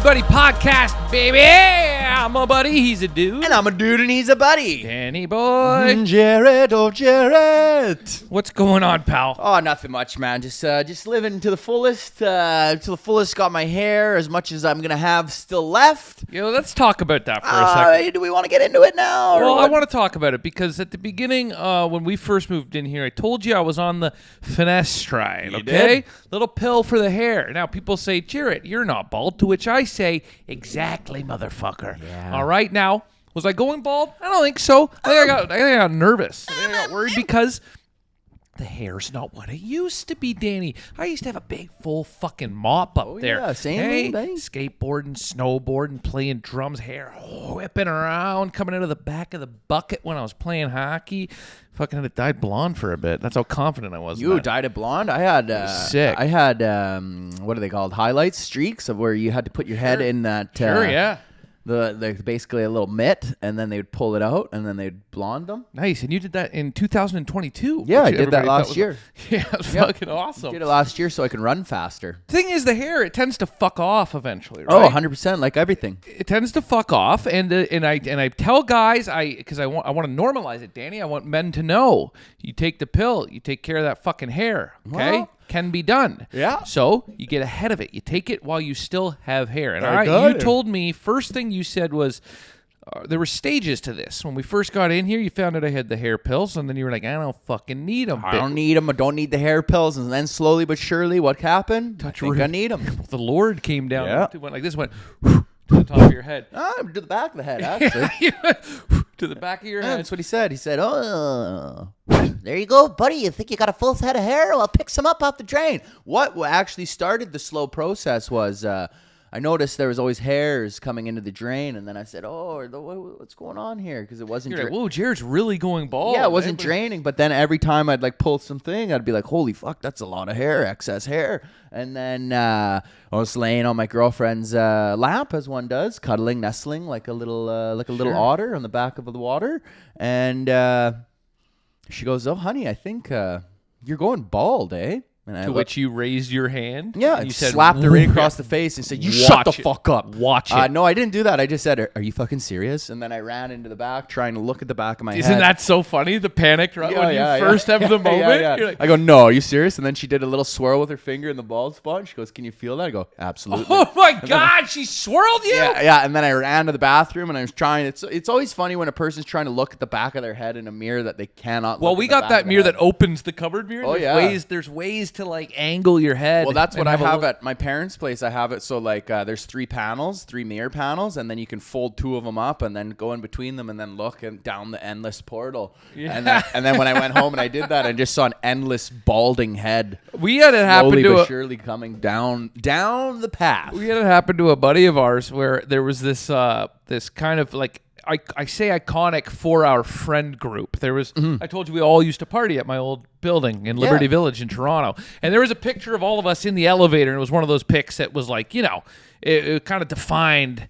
Buddy podcast, baby. I'm a buddy, he's a dude. And I'm a dude and he's a buddy. Danny boy. Jared, oh Jared. What's going on, pal? Oh, nothing much, man. Just living to the fullest. Got my hair as much as I'm gonna have still left. Yeah, let's talk about that for a second. Do we want to get into it now? Well, I want to talk about it because at the beginning, when we first moved in here, I told you I was on the finasteride, You okay? did. Little pill for the hair. Now, people say, Jared, you're not bald, to which I say, exactly, motherfucker. Yeah. All right, now, was I going bald? I don't think so. I think I got nervous. I think I got worried because the hair's not what it used to be, Danny. I used to have a big, full fucking mop up there. Yeah, same, hey, buddy. skateboarding, snowboarding, playing drums, hair whipping around, coming out of the back of the bucket when I was playing hockey. Fucking had it dyed blonde for a bit. That's how confident I was. You dyed it blonde? I had sick. I had what are they called? Highlights, streaks of where you had to put your head in that. Sure, yeah. The basically a little mitt, and then they would pull it out, and then they'd blonde them. Nice. And you did that in 2022. Yeah, I which did that everybody last thought year. Yeah, it was fucking awesome. Did it last year so I can run faster. Thing is, the hair, it tends to fuck off eventually, right? Oh, 100%, like everything. It tends to fuck off, and I tell guys, because I want to normalize it, Danny. I want men to know you take the pill, you take care of that fucking hair. Okay, Well, can be done. Yeah. So you get ahead of it. You take it while you still have hair. And I you got it. told me first thing you said was. There were stages to this. When we first got in here, you found out I had the hair pills, and then you were like, I don't fucking need them. I don't need them. I don't need the hair pills. And then slowly but surely, what happened? I think I need them. The Lord came down. Yeah. Went like this, went to the top of your head. To the back of the head, actually. To the back of your head. That's what he said. He said, oh, there you go, buddy. You think you got a full head of hair? Well, pick some up off the drain. What actually started the slow process was I noticed there was always hairs coming into the drain, and then I said, oh, what's going on here? Because it wasn't You're like, whoa, Jared's really going bald. Yeah, it wasn't draining, but then every time I'd like pull something, I'd be like, holy fuck, that's a lot of hair, excess hair. And then I was laying on my girlfriend's lap, as one does, cuddling, nestling like a little otter on the back of the water. And she goes, oh, honey, I think you're going bald, eh? And to which you raised your hand? Yeah, and you said, slapped her right across the face and said, you shut the fuck up. Watch it. No, I didn't do that. I just said, are you fucking serious? And then I ran into the back trying to look at the back of my head. Isn't that so funny? The panic right when you first have the moment? Yeah. You're like, I go, no, are you serious? And then she did a little swirl with her finger in the bald spot. And she goes, can you feel that? I go, absolutely. oh my God, she swirled you? Yeah. And then I ran to the bathroom and I was trying. It's always funny when a person's trying to look at the back of their head in a mirror that they cannot Well, look we at the got back that of the mirror head. that opens the cupboard mirror. Oh, There's ways to like angle your head. Well, that's what and I a have little- at my parents' place. I have it so like there's three mirror panels, and then you can fold two of them up and then go in between them and then look and down the endless portal. Yeah. And then when I went home and I did that, I just saw an endless balding head. We had it happen Slowly to but surely coming down the path. We had it happen to a buddy of ours where there was this this kind of like I say iconic for our friend group. There was I told you we all used to party at my old building in Liberty Village in Toronto, and there was a picture of all of us in the elevator, and it was one of those pics that was like, you know, it kind of defined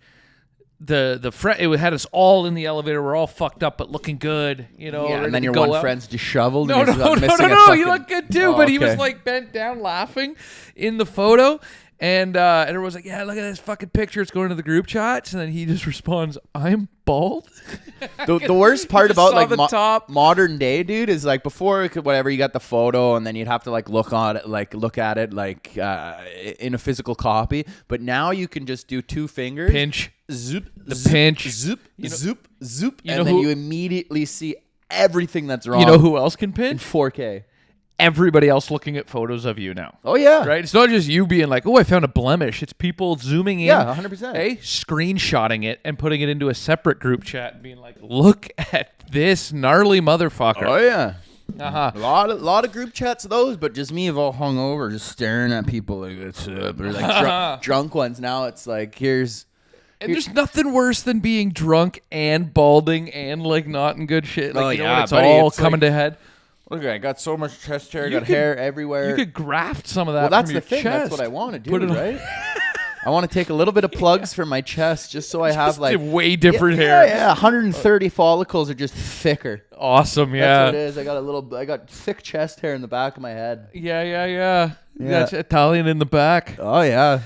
the friend. It had us all in the elevator. We're all fucked up but looking good, you know. Yeah, ready and then to your go one out. friend's disheveled. No, and he's no. fucking... You look good too, but he was like bent down laughing in the photo. And everyone's like, yeah, look at this fucking picture. It's going to the group chats. And then he just responds, I'm bald. The worst part You just about saw like the top. modern day, dude, is like before whatever you got the photo and then you'd have to like look at it in a physical copy. But now you can just do two fingers. Pinch. Zoop. The zoop, pinch. Zoop. You know- Zoop. Zoop. you know And then who- you immediately see everything that's wrong. You know who else can in pinch? 4K. Everybody else looking at photos of you now. Oh yeah. Right? It's not just you being like, oh, I found a blemish. It's people zooming in. Yeah, 100%. Hey, screenshotting it and putting it into a separate group chat and being like, look at this gnarly motherfucker. Oh yeah. Uh-huh. A lot of group chats of those, but just me all hung over, just staring at people like it's or like drunk ones. Now it's like here's. And there's nothing worse than being drunk and balding and like not in good shape. Like, Oh, you know, yeah, when it's buddy, all it's coming like- to head. Look, I got so much chest hair, You got could- hair everywhere. You could graft some of that. Well, that's from the your thing. Chest. That's what I want to do, Put it on- right? I want to take a little bit of plugs for my chest just so I have like way different hair. Yeah, 130 follicles are just thicker. Awesome, yeah. That's what it is. I got thick chest hair in the back of my head. Yeah. That's Italian in the back. Oh yeah.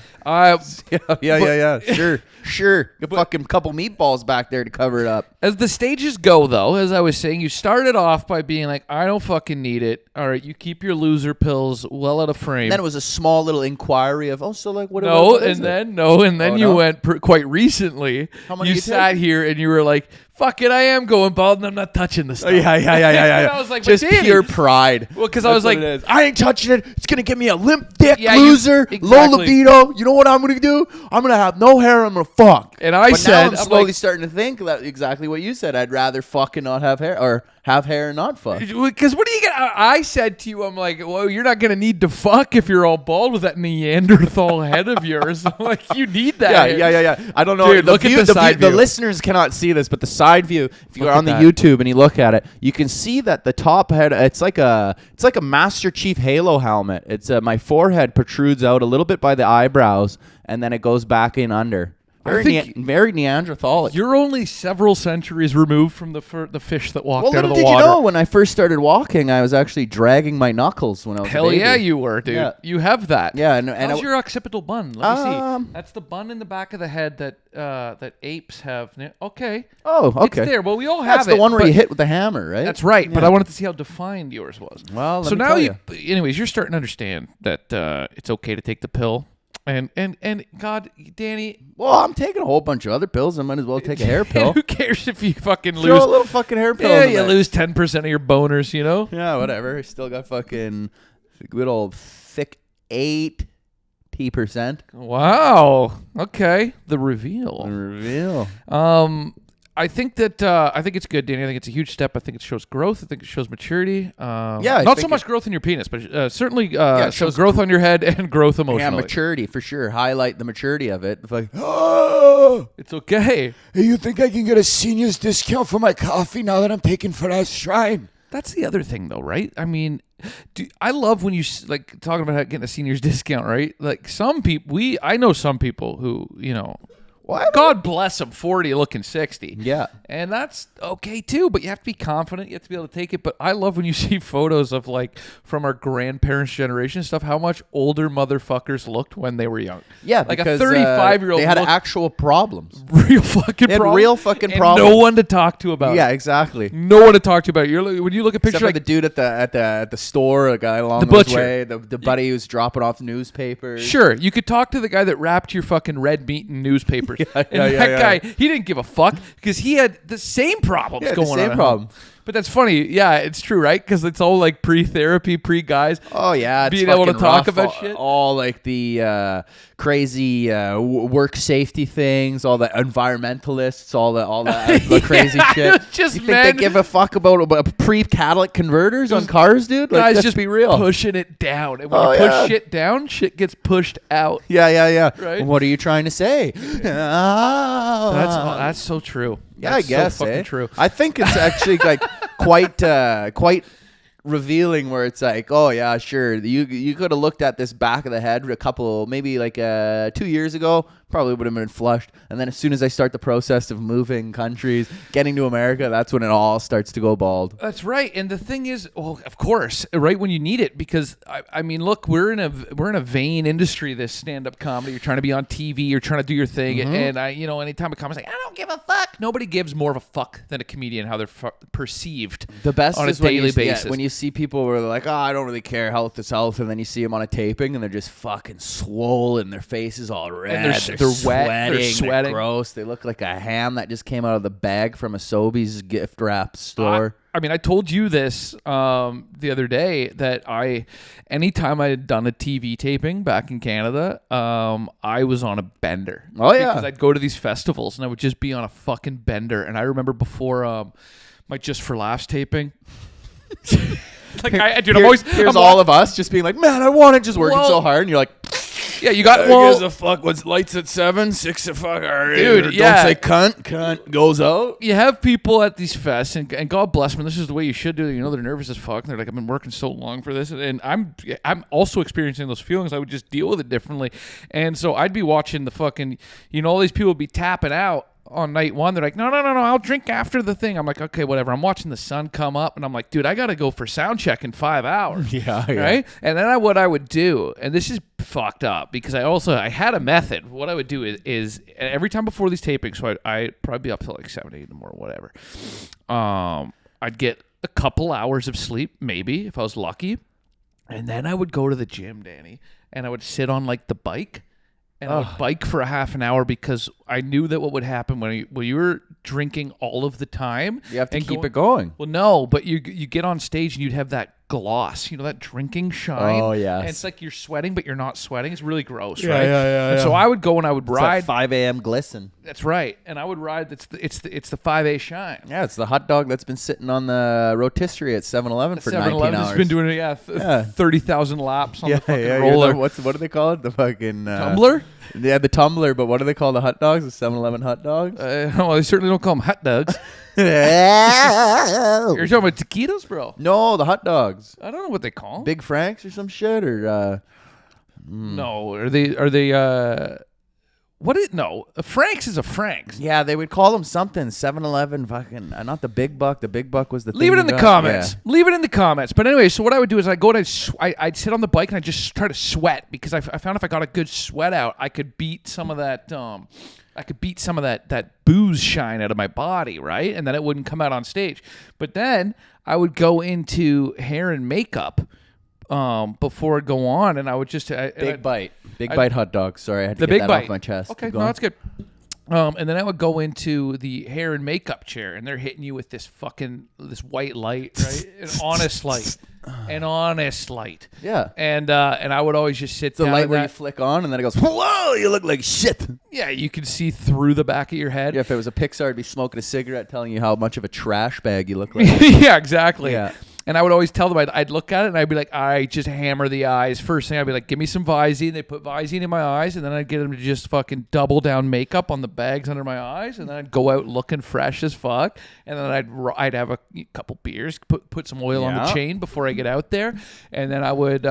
Yeah. Sure. A fucking couple meatballs back there to cover it up. As the stages go, though, as I was saying, you started off by being like, I don't fucking need it. All right, you keep your loser pills well out of frame. Then it was a small little inquiry of, what you went quite recently. How many you sat here and you were like, fuck it, I am going bald and I'm not touching this stuff. Yeah. And I was like, just pure pride. Well, because I was like, I ain't touching it. It's gonna give me a limp dick, loser, exactly. low libido. You know what I'm gonna do? I'm gonna have no hair. I'm gonna fuck. And I but said, now I'm slowly starting to think that exactly what you said. I'd rather fuck and not have hair, or have hair and not fuck. Because what do you get? I said to you, I'm like, well, you're not gonna need to fuck if you're all bald with that Neanderthal head of yours. I'm like, you need that. Yeah. I don't know. Dude, look at the side view. The listeners cannot see this, but the side view, if you're on the that. YouTube and you look at it, you can see that the top head, it's like a Master Chief Halo helmet. It's my forehead protrudes out a little bit by the eyebrows, and then it goes back in under. Very Neanderthalic. You're only several centuries removed from the fish that walked out of the did water. You know, when I first started walking, I was actually dragging my knuckles when I was a baby. Yeah, you were, dude. Yeah. You have that. Yeah, and how's your occipital bun? Let me see. That's the bun in the back of the head that apes have. Okay. Oh, okay. It's there. Well, we all have it. That's the one where you hit with the hammer, right? That's right. Yeah. But I wanted to see how defined yours was. Well, so now anyways, you're starting to understand that it's okay to take the pill. And God, Danny. Well, I'm taking a whole bunch of other pills. I might as well take a hair pill. Who cares if you fucking lose a little fucking hair pill? Yeah, you lose 10% of your boners, you know? Yeah, whatever. I still got fucking good old thick 80%. Wow. Okay. The reveal. I think it's good, Danny. I think it's a huge step. I think it shows growth. I think it shows maturity. Not so much growth in your penis, but certainly shows growth on your head and growth emotionally. Yeah, maturity for sure. Highlight the maturity of it. Like, it's okay. Hey, you think I can get a senior's discount for my coffee now that I'm taking finasteride? That's the other thing, though, right? I mean, I love when you like talking about getting a senior's discount, right? Like some people, I know some people who, you know. Well, God bless them, 40 looking 60. Yeah. And that's okay too, but you have to be confident. You have to be able to take it. But I love when you see photos of like from our grandparents' generation stuff, how much older motherfuckers looked when they were young. Yeah, like because, a 35-year-old. They had actual problems. Real fucking problems. Real fucking problems. No one to talk to about it. Yeah, exactly. No one to talk to about it. When you look at pictures like the dude at the store, a guy along the way, the buddy who's dropping off newspapers. Sure, you could talk to the guy that wrapped your fucking red meat in newspapers. That guy, he didn't give a fuck because he had the same problems going on. Same problem. But that's funny. Yeah, it's true, right? Because it's all like pre-therapy, pre-guys. Oh, yeah. It's being able to talk about shit. All like the crazy work safety things, all the environmentalists, all the crazy shit. Just you think they give a fuck about pre-catalytic converters on cars, dude? Like, guys just be real. Pushing it down. And when you push shit down, shit gets pushed out. Yeah. Right? What are you trying to say? That's so true. Yeah, I guess. So fucking true. I think it's actually like quite revealing where it's like, oh yeah, sure. You could have looked at this back of the head maybe like 2 years ago, probably would have been flushed. And then as soon as I start the process of moving countries, getting to America, that's when it all starts to go bald. That's right. And the thing is, well, of course, right when you need it, because I mean, look, we're in a vain industry, this stand-up comedy. You're trying to be on TV, you're trying to do your thing. And anytime a comic's like, I don't give a fuck. Nobody gives more of a fuck than a comedian, how they're perceived. The best on is a daily basis. When you see people where they're like, oh, I don't really care, health is health, and then you see them on a taping and they're just fucking swollen, their face is all red, and they're wet, they're sweating, they're gross, they look like a ham that just came out of the bag from a Sobeys gift wrap store. I mean, I told you this the other day that anytime I had done a TV taping back in Canada, I was on a bender. Oh yeah, because I'd go to these festivals and I would just be on a fucking bender. And I remember before my Just for Laughs taping. Like here's all of us just being like, man, I want it, just working so hard, and you're like, yeah, you got gives a fuck what's lights at 7, 6 a fuck, dude. Yeah, don't say cunt goes out. You have people at these fests, and God bless them. This is the way you should do it. You know, they're nervous as fuck. And they're like, I've been working so long for this, and I'm also experiencing those feelings. I would just deal with it differently, and so I'd be watching the fucking, all these people would be tapping out. on night one. They're like, no, I'll drink after the thing. I'm like, okay, whatever. I'm watching the sun come up, and I'm like, dude, I got to go for sound check in 5 hours. Yeah. Right? And then what I would do, and this is fucked up because I had a method. What I would do is every time before these tapings, so I'd probably be up till like 7, 8 in the morning, whatever. I'd get a couple hours of sleep, maybe, if I was lucky. And then I would go to the gym, Danny, and I would sit on like the bike. And I would bike for a half an hour because I knew that what would happen when you were drinking all of the time. You have to keep it going. Well, no, but you get on stage and you'd have that gloss, that drinking shine. Oh, yes. And it's like you're sweating, but you're not sweating. It's really gross, Yeah, right? yeah. And so I would go and I would ride. It's that 5 a.m. glisten. That's right. And I would ride. It's the 5A shine. Yeah, it's the hot dog that's been sitting on the rotisserie at 7-Eleven for 19 hours. Has been doing it, 30,000 laps on the fucking yeah, roller. What do they call it? The fucking... Tumbler? Yeah, the tumbler, but what do they call the hot dogs? The 7-Eleven hot dogs? Well, they certainly don't call them hot dogs. You're talking about taquitos, bro? No, the hot dogs. I don't know what they call them. Big Franks or some shit, or... No, are they what is no? A Frank's is a Frank's. Yeah, they would call them something. 7-Eleven, fucking, not the Big Buck. The Big Buck was the thing. Leave it in the got. comments. Yeah. Leave it in the comments. But anyway, so what I would do is I'd go and I'd sit on the bike and I'd just try to sweat because I found if I got a good sweat out, I could beat some of that. That booze shine out of my body, right? And then it wouldn't come out on stage. But then I would go into hair and makeup before I'd go on, and I would just Big bite hot dog. Sorry, I had to the get big that bite off my chest. Okay, no, that's good. And then I would go into the hair and makeup chair, and they're hitting you with this white light, right? An honest light. Yeah. And I would always just sit The down. light where you flick on, and then it goes, whoa, you look like shit. Yeah, you can see through the back of your head. Yeah, if it was a Pixar, I'd be smoking a cigarette telling you how much of a trash bag you look like. Yeah, exactly. Yeah. And I would always tell them, I'd look at it and I'd be like, I just hammer the eyes. First thing I'd be like, give me some Visine. They put Visine in my eyes, and then I'd get them to just fucking double down makeup on the bags under my eyes, and then I'd go out looking fresh as fuck. And then I'd have a couple beers, put some oil on the chain before I get out there, and then I would,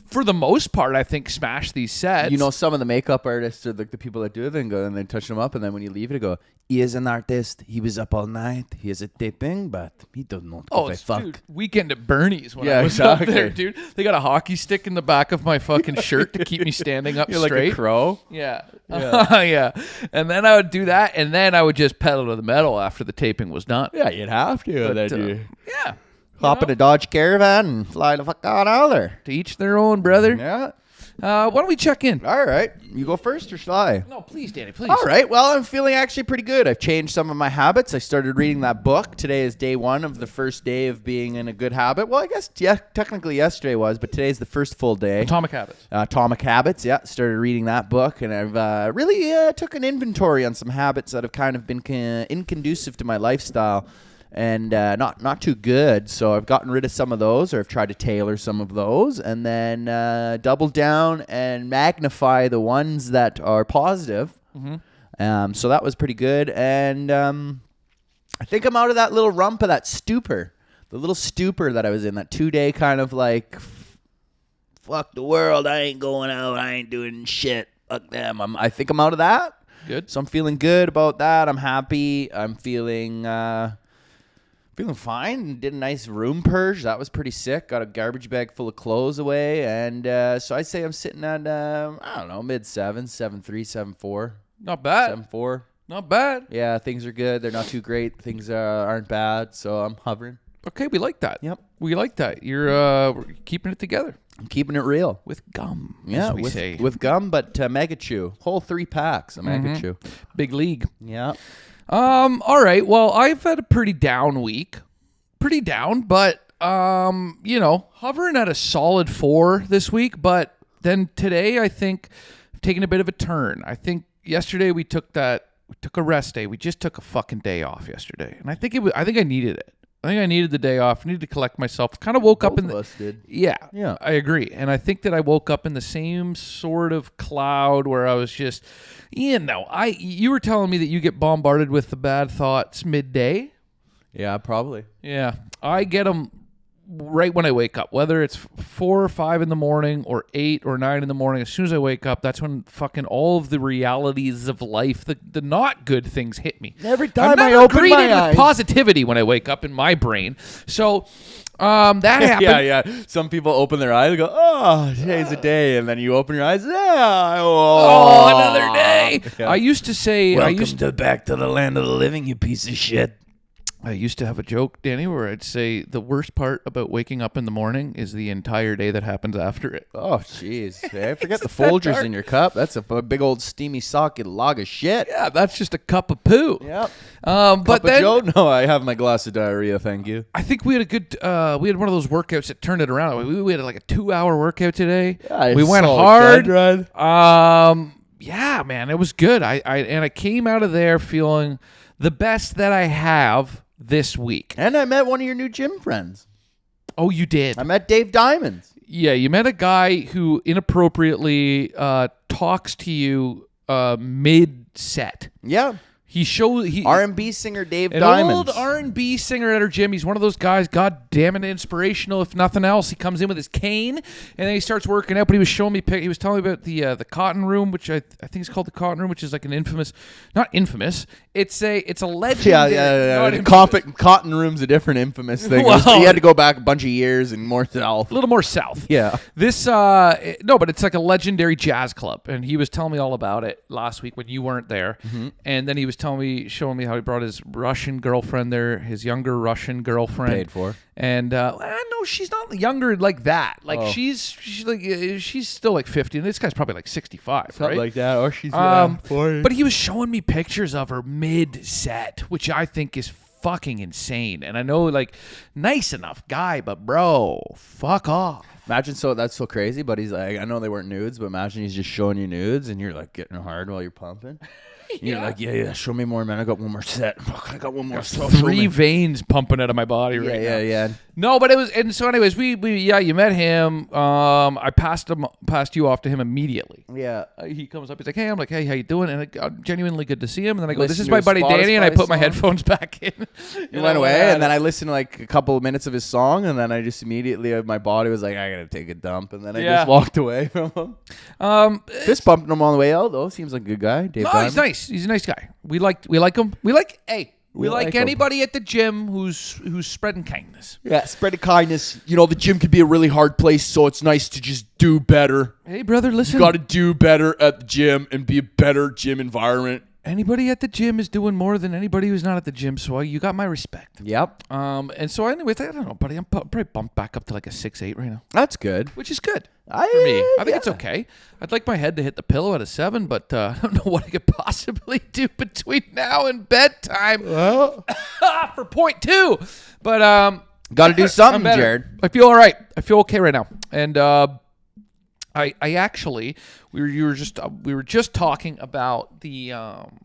for the most part, I think, smash these sets. You know, some of the makeup artists are like the people that do it and go and then touch them up, and then when you leave it, go, he is an artist. He was up all night. He is a taping, but he does not give a fuck. Dude, Weekend at Bernie's when I was up there, dude. They got a hockey stick in the back of my fucking shirt to keep me standing up You're straight. like a crow. Yeah. Yeah. And then I would do that, and then I would just pedal to the metal after the taping was done. Yeah, you'd have to. But, Yeah. Hop in a Dodge Caravan and fly the fuck out of there. To each their own, brother. Yeah. Why don't we check in? All right. You go first or shall I? No, please, Danny, please. All right. Well, I'm feeling actually pretty good. I've changed some of my habits. I started reading that book. Today is day one of the first day of being in a good habit. Well, I guess, yeah, technically yesterday was, but today's the first full day. Atomic Habits. Atomic Habits, yeah. Started reading that book, and I've really took an inventory on some habits that have kind of been inconducive to my lifestyle. And not too good, so I've gotten rid of some of those, or I've tried to tailor some of those, and then double down and magnify the ones that are positive. Mm-hmm. So that was pretty good, and I think I'm out of that little rump of that stupor, the little stupor that I was in, that 2-day kind of like, fuck the world, I ain't going out, I ain't doing shit, fuck them. I think I'm out of that. Good. So I'm feeling good about that. I'm happy. I'm feeling fine. Did a nice room purge. That was pretty sick. Got a garbage bag full of clothes away. And so I'd say I'm sitting at, I don't know, mid-7s, 7.3, 7.4. Not bad. 7.4. Not bad. Yeah, things are good. They're not too great. Things aren't bad. So I'm hovering. Okay, we like that. Yep. We like that. You're keeping it together. I'm keeping it real. With gum, Yeah, as we say. with gum, but Mega Chew. Whole 3 packs of Mega Chew. Big league. Yeah. All right. Well, I've had a pretty down week. Pretty down, but hovering at a solid 4 this week. But then today, I think I've taken a bit of a turn. I think yesterday we took a rest day. We just took a fucking day off yesterday, and I think I needed it. I think I needed the day off. I needed to collect myself. Kind of woke up in Both of us did. Yeah, Yeah. I agree. And I think that I woke up in the same sort of cloud where I was just, you were telling me that you get bombarded with the bad thoughts midday. Yeah, probably. Yeah, I get them right when I wake up, whether it's 4 or 5 in the morning or 8 or 9 in the morning. As soon as I wake up, that's when fucking all of the realities of life, the not good things hit me. Every time I'm I never open greeted my with eyes. positivity when I wake up in my brain. So that happened. Yeah. Some people open their eyes and go, "Oh, today's a day," and then you open your eyes, yeah, Oh, another day. Yeah. I used to say, back to the land of the living, you piece of shit. I used to have a joke, Danny, where I'd say the worst part about waking up in the morning is the entire day that happens after it. Oh, jeez. Hey, forget the Folgers in your cup. That's a big old steamy socket log of shit. Yeah, that's just a cup of poo. Yep. But Cup then of Joe? No, I have my glass of diarrhea, thank you. I think we had a good. We had one of those workouts that turned it around. We had like a 2-hour workout today. Yeah, we went solid hard. run. Yeah, man, it was good. I came out of there feeling the best that I have this week. And I met one of your new gym friends. Oh, you did? I met Dave Diamonds. Yeah, you met a guy who inappropriately talks to you mid-set. Yeah. R&B singer Dave An Diamonds. old R&B singer at our gym. He's one of those guys, god damn it, inspirational if nothing else. He comes in with his cane, and then he starts working out, but he was showing me, he was telling me about the cotton room, which I think is called the cotton room, which is like an not infamous, it's a legendary. Yeah. Cotton room's a different infamous thing. Well, you had to go back a bunch of years and more south. A little more south. Yeah. This, no, but it's like a legendary jazz club, and he was telling me all about it last week when you weren't there, and then he was showing me how he brought his Russian girlfriend there, his younger Russian girlfriend. Paid for. And no, she's not younger like that. Like she's still like 50, and this guy's probably like 65, Something right? like that. Or she's 40. But he was showing me pictures of her mid-set, which I think is fucking insane. And I know, like, nice enough guy, but bro, fuck off. Imagine that's so crazy, but he's like, I know they weren't nudes, but imagine he's just showing you nudes and you're like getting hard while you're pumping. You're like, yeah, show me more, man. I got one more set. I got one more. So 3 veins pumping out of my body right now. Yeah. No, but it was, and so anyways, we you met him. I passed you off to him immediately. Yeah. He comes up, he's like, hey, I'm like, hey, how you doing? And genuinely good to see him. And then I go, this Listen is to my his buddy Danny, and I Spotify put my song. headphones back in. He went away, and then I listened to like a couple of minutes of his song, and then I just immediately, my body was like, I gotta take a dump, and then I just walked away from him. Fist bumping him on the way out, though. Seems like a good guy. Dave No, Diamond. he's nice. He's a nice guy. We like him. We like like him. anybody at the gym who's spreading kindness. Yeah, spread of kindness. You know, the gym can be a really hard place, so it's nice to just do better. Hey, brother, listen. You got to do better at the gym and be a better gym environment. Anybody at the gym is doing more than anybody who's not at the gym, so you got my respect. Yep. And so anyways, I don't know, buddy. I'm probably bumped back up to like a 6'8" right now, That's good. which is good For me. I think it's okay. I'd like my head to hit the pillow at a 7, but I don't know what I could possibly do between now and bedtime Well, for point 2. But got to do I'm something, better. Jared. I feel all right. I feel okay right now. And I actually we were just talking about the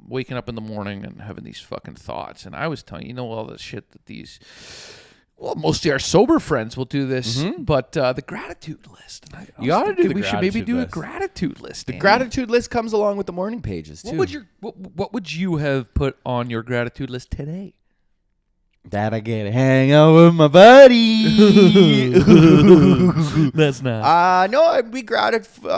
waking up in the morning and having these fucking thoughts, and I was telling you, all the shit that mostly our sober friends will do this, but the gratitude list. And You gotta do the we should maybe gratitude do list. a gratitude list. The Danny. gratitude list comes along with the morning pages too. What would you have put on your gratitude list today? That I get to hang out with my buddy. That's not. No, I'd be grateful.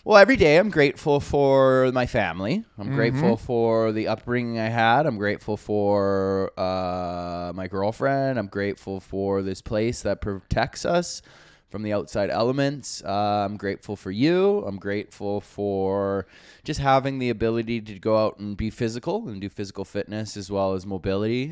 Well, every day I'm grateful for my family. I'm grateful for the upbringing I had. I'm grateful for my girlfriend. I'm grateful for this place that protects us from the outside elements. I'm grateful for you. I'm grateful for just having the ability to go out and be physical and do physical fitness as well as mobility.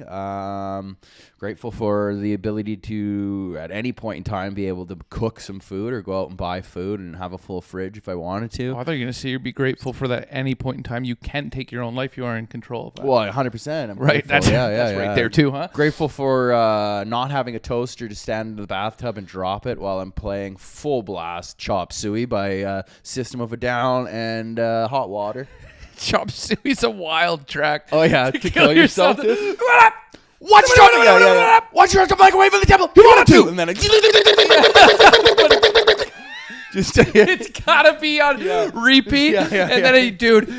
Grateful for the ability to, at any point in time, be able to cook some food or go out and buy food and have a full fridge if I wanted to. Oh, I thought you were going to say you'd be grateful for that at any point in time. You can take your own life. You are in control of that. Well, 100%. I'm right. grateful. That's right there too, huh? Grateful for not having a toaster to stand in the bathtub and drop it while I'm playing full blast Chop Suey by System of a Down and Hot Water. Chop Suey's a wild track. Oh yeah, to kill yourself too. Watch your Watch your microwave in the temple. You want to? And then just It's gotta be on repeat, and then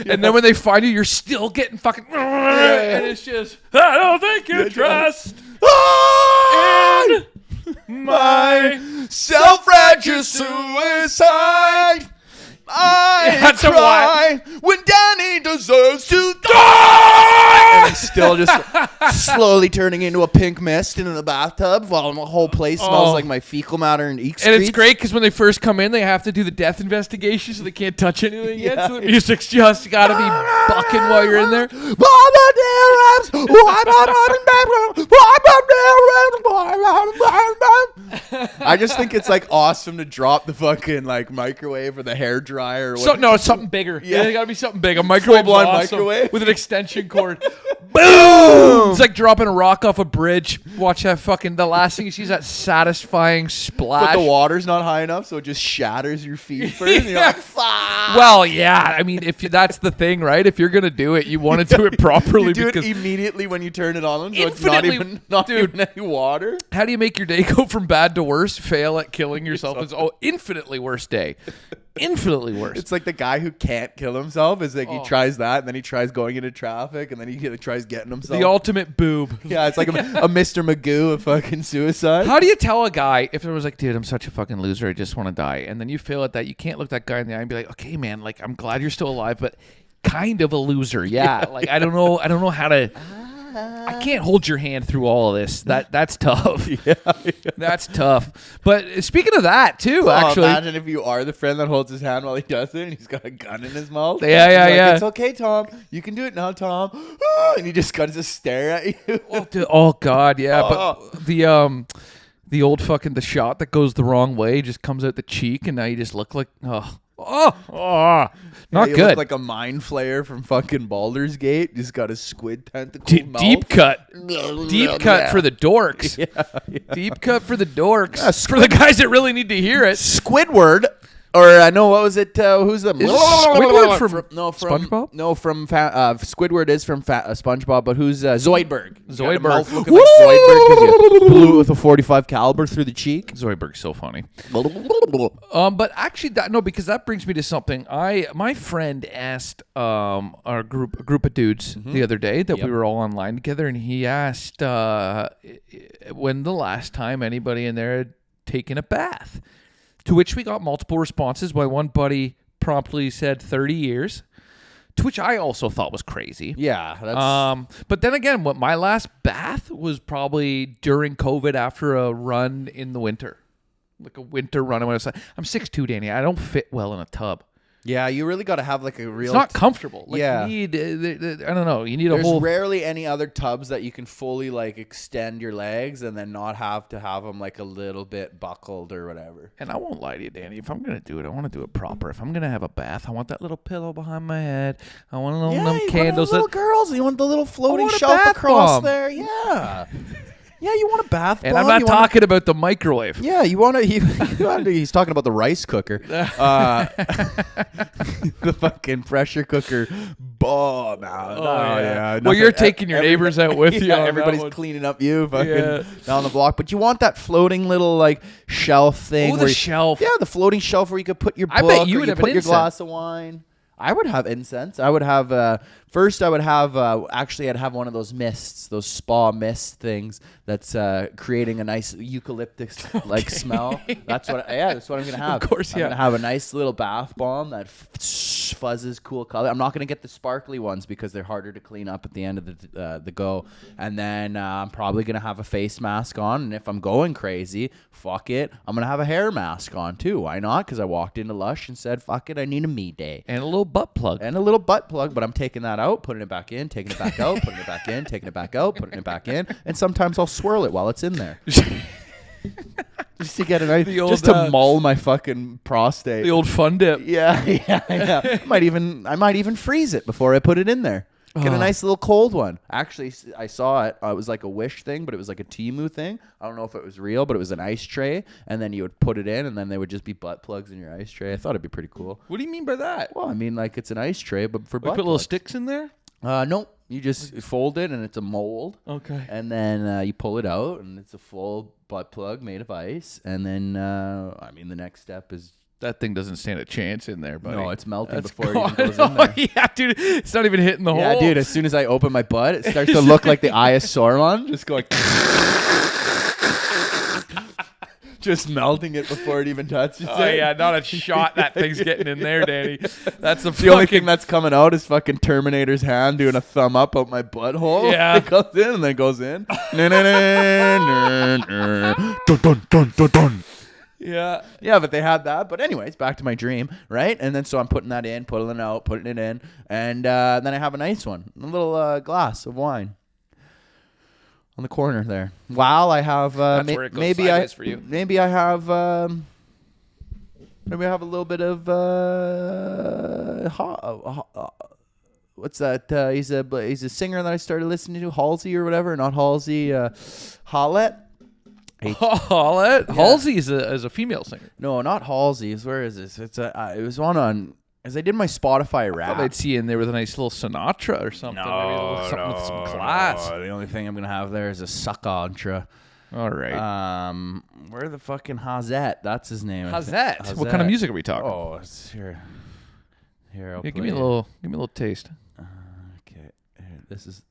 and then when they find you, you're still getting fucking, and it's just, I don't think you trust. My self-righteous suicide. I cry when Danny deserves to die. And I'm still just slowly turning into a pink mist in the bathtub while the whole place smells like my fecal matter and excretes. And it's great because when they first come in, they have to do the death investigation, so they can't touch anything yet. So the music's just got to be bucking while you're in there. I just think it's like awesome to drop the fucking like microwave or the hair dryer. Or So, no, it's something bigger. Yeah, it got to be something big. A microwave with an extension cord. Boom! It's like dropping a rock off a bridge. Watch that fucking. The last thing you see is that satisfying splash. But the water's not high enough, so it just shatters your feet first. And you're like, fuck. Well, yeah. I mean, that's the thing, right? If you're gonna do it, you want to do it properly. You do because it immediately when you turn it on, so it's not even any water. How do you make your day go from bad to worse? Fail at killing yourself is infinitely worse day. Infinitely worse. It's like the guy who can't kill himself. Is like he tries that, and then he tries going into traffic, and then he tries getting himself. The ultimate boob. Yeah, it's like a Mr. Magoo of fucking suicide. How do you tell a guy if it was like, dude, I'm such a fucking loser, I just want to die, and then you fail at that? You can't look that guy in the eye and be like, okay, man, like I'm glad you're still alive, but kind of a loser. Yeah. Like I don't know how to. I can't hold your hand through all of this. That's tough. Yeah. That's tough. But speaking of that too, actually, imagine if you are the friend that holds his hand while he does it, and he's got a gun in his mouth. Yeah. It's okay, Tom. You can do it now, Tom. And he just got to stare at you. Oh God, yeah. But the old fucking the shot that goes the wrong way just comes out the cheek, and now you just look like not you good. Look like a mind flayer from fucking Baldur's Gate. Just got a squid tentacle deep cut for the dorks. Deep cut for the dorks. For the guys that really need to hear it. Squidward. Or I know what was it? Who's the Squidward from SpongeBob? No, from Squidward is from SpongeBob, but who's Zoidberg? Zoidberg. Looking like Zoidberg because you blew it with a .45 caliber through the cheek. Zoidberg's so funny. But actually, because that brings me to something. My friend asked a group of dudes the other day that we were all online together, and he asked when the last time anybody in there had taken a bath. To which we got multiple responses. My one buddy promptly said 30 years, to which I also thought was crazy. Yeah. That's... But then again, my last bath was probably during COVID after a run in the winter. Like a winter run. I'm 6'2", Danny. I don't fit well in a tub. Yeah, you really got to have like a real... It's not comfortable. Like, yeah. You need, I don't know. You need There's a whole... rarely any other tubs that you can fully like extend your legs and then not have to have them like a little bit buckled or whatever. And I won't lie to you, Danny. If I'm going to do it, I want to do it proper. If I'm going to have a bath, I want that little pillow behind my head. I want them candles. Little girls. You want the little floating shelf across there. Yeah. Yeah, you want a bath bomb. And I'm not talking about the microwave. Yeah, you want to. He's talking about the rice cooker, the fucking pressure cooker. Oh, yeah. Well, you're taking your neighbors out with you. Everybody's cleaning up you, fucking down the block. But you want that floating little like shelf thing. Oh, the shelf. Yeah, the floating shelf where you could put your book. I bet you would have put your glass of wine. I would have incense. I would have first. I would have actually. I'd have one of those mists, those spa mist things that's creating a nice eucalyptus like smell. That's what. That's what I'm gonna have. Of course, I'm gonna have a nice little bath bomb that fuzzes cool color. I'm not gonna get the sparkly ones because they're harder to clean up at the end of the go. And then I'm probably gonna have a face mask on. And if I'm going crazy, fuck it, I'm gonna have a hair mask on too. Why not? Because I walked into Lush and said, "Fuck it, I need a me day." And a little butt plug. And a little butt plug, but I'm taking that out, putting it back in, taking it back out, putting it back in, taking it back out, putting it back in, and sometimes I'll swirl it while it's in there. Just to get a nice, just to mull my fucking prostate. The old fun dip. Yeah. I might even freeze it before I put it in there. Get a nice little cold one. Actually, I saw it. It was like a Wish thing, but it was like a Temu thing. I don't know if it was real, but it was an ice tray, and then you would put it in, and then they would just be butt plugs in your ice tray. I thought it'd be pretty cool. What do you mean by that? Well, I mean like it's an ice tray, but for butt put little sticks in there? No. You just fold it, and it's a mold. Okay. And then you pull it out, and it's a full butt plug made of ice. And then, the next step is... That thing doesn't stand a chance in there, buddy. No, it's melting before it even goes in there. Yeah, dude. It's not even hitting the hole. Yeah, dude. As soon as I open my butt, it starts to look like the Eye of Sauron. Just going... Just melting it before it even touches Oh it. yeah, not a shot that thing's getting in there, Danny. That's The only thing that's coming out is fucking Terminator's hand doing a thumb up out my butthole. Yeah. It goes in and then goes in. Dun, dun, dun, dun, dun. Yeah. Yeah, but they had that. But anyways, back to my dream, right? And then so I'm putting that in, pulling it out, putting it in. And then I have a nice one. A little glass of wine. On the corner there. While I have That's where it goes maybe sideways for you. maybe I have a little bit of what's that? He's a singer that I started listening to, Halsey or whatever, not Halsey, Hollett. Hollett? Halsey is a female singer. No, not Halsey. Where is this? It's it was one on. As I did my Spotify I rap. thought I'd see you in there with a nice little Sinatra or something. Maybe a little something with some class. The only thing I'm gonna have there is a succontra. All right. Where the fucking Hazette? That's his name. Hazette. What kind of music are we talking? Oh, it's here. Here, I'll Yeah, play give me a little taste. Okay, here, this is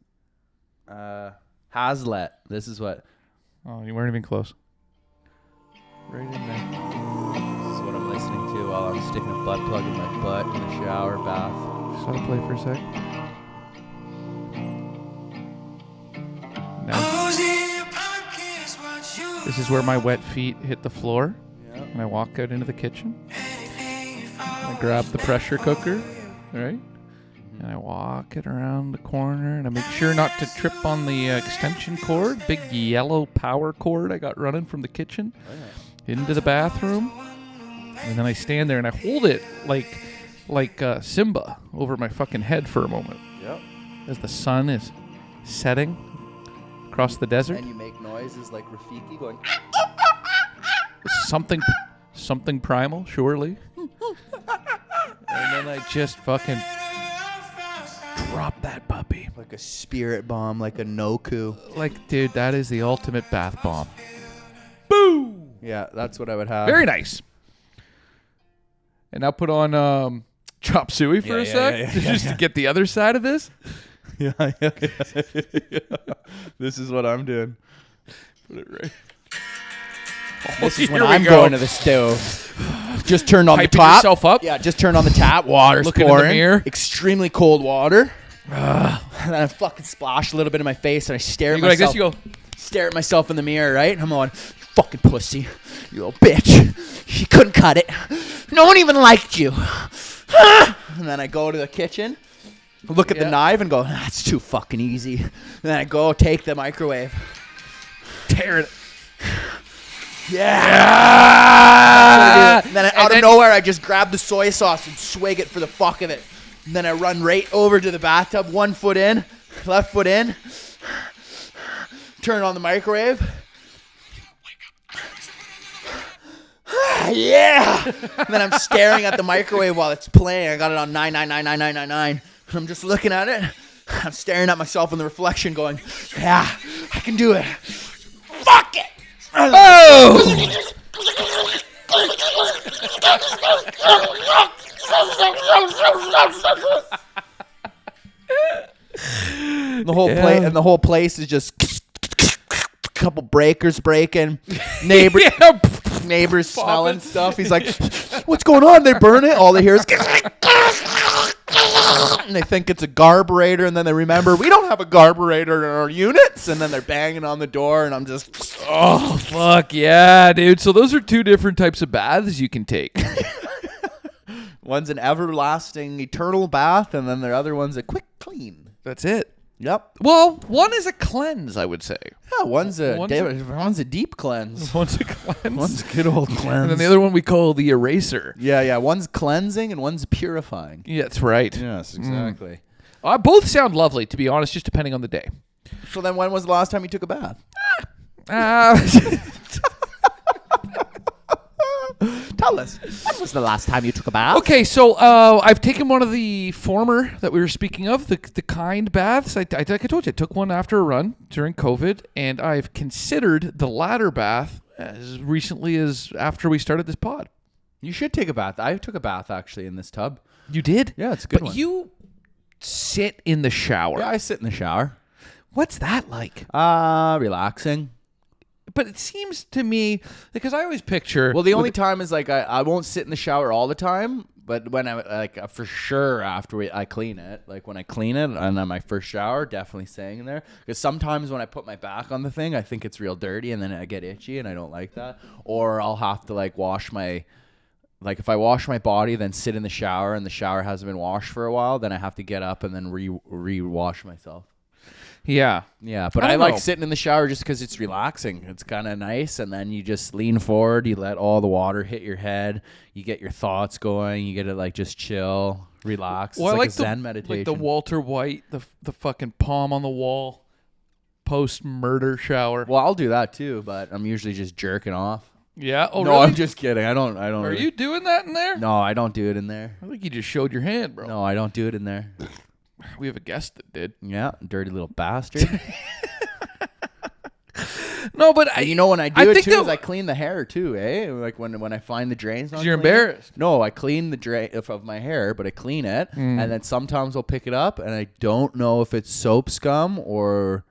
Hazlet. This is what. Oh, you weren't even close. Right in there. This is what I'm listening to while I'm sticking a butt plug in my butt in the shower bath. Just let it play for a sec. Now, this is where my wet feet hit the floor. Yeah. And I walk out into the kitchen. I grab the pressure cooker, right? And I walk it around the corner, and I make sure not to trip on the extension cord, big yellow power cord I got running from the kitchen into the bathroom. And then I stand there and I hold it like Simba over my fucking head for a moment. Yep. As the sun is setting across the desert. And you make noises like Rafiki going. Something primal, surely. And then I just fucking drop that puppy. Like a spirit bomb, like a Noku. Like, dude, that is the ultimate bath bomb. Boom! Yeah, that's what I would have. Very nice. And now put on Chop Suey for a sec, just to get the other side of this. Yeah. This is what I'm doing. Put it right. This is when Here we I'm go. going to the stove. Just turned on Hyping the tap. yourself up? Yeah, just turned on the tap. Water's Looking in the pouring. mirror. Extremely cold water. And then I fucking splash a little bit in my face, and I stare at You go like myself. this, you go. Stare at myself in the mirror, right? I'm going, fucking pussy, you little bitch. You couldn't cut it. No one even liked you. And then I go to the kitchen, look at the knife, and go, that's too fucking easy. And then I go take the microwave, tear it. Yeah. And then out of nowhere, I just grab the soy sauce and swig it for the fuck of it. And then I run right over to the bathtub, 1 foot in, left foot in, turn on the microwave. Yeah. And then I'm staring at the microwave while it's playing. I got it on 9999999. And I'm just looking at it. I'm staring at myself in the reflection going, yeah, I can do it. Fuck it. Oh! The whole place is just a couple breakers breaking. Neighbors smelling stuff. He's like, what's going on? They burn it. All they hear is and they think it's a carburetor, and then they remember we don't have a carburetor in our units, and then they're banging on the door, and I'm just Oh, fuck yeah, dude. So those are two different types of baths you can take. one's an everlasting eternal bath, and then the other one's a quick clean. That's it. Yep. Well, one is a cleanse, I would say. Yeah, one's a deep cleanse. One's a cleanse. One's a good old cleanse. And then the other one we call the eraser. Yeah. One's cleansing and one's purifying. Yeah, that's right. Yes, exactly. Both sound lovely, to be honest, just depending on the day. So then when was the last time you took a bath? Tell us. When was the last time you took a bath? Okay, so I've taken one of the former that we were speaking of, the kind baths. Like I told you, I took one after a run during COVID, and I've considered the latter bath as recently as after we started this pod. You should take a bath. I took a bath actually in this tub. You did? Yeah, it's a good but one. You sit in the shower. Yeah, I sit in the shower. What's that like? Relaxing. but it seems to me because I always picture. Well, the only time is like I won't sit in the shower all the time, but when I like for sure after I clean it, like when I clean it and on my first shower, definitely staying in there. Because sometimes when I put my back on the thing, I think it's real dirty, and then I get itchy, and I don't like that. Or I'll have to like wash my. Like if I wash my body, then sit in the shower, and the shower hasn't been washed for a while, then I have to get up and then re-wash myself. Yeah. Yeah, but I I don't like know. sitting in the shower just because it's relaxing. It's kind of nice, and then you just lean forward, you let all the water hit your head, you get your thoughts going, you get to like just chill, relax. Well, it's I like like a Zen meditation. like the Walter White, the fucking palm on the wall, post-murder shower. Well, I'll do that too, but I'm usually just jerking off. Yeah. Oh, No, really? I'm just kidding. I don't. Are really- you doing that in there? No, I don't do it in there. I think you just showed your hand, bro. No, I don't do it in there. We have a guest that did. Yeah, dirty little bastard. No, but And you know when I do I it think too that- is I clean the hair too, eh? Like when I find the drains. Not you're clean. embarrassed. No, I clean the drain of my hair, but I clean it, and then sometimes I'll pick it up, and I don't know if it's soap scum or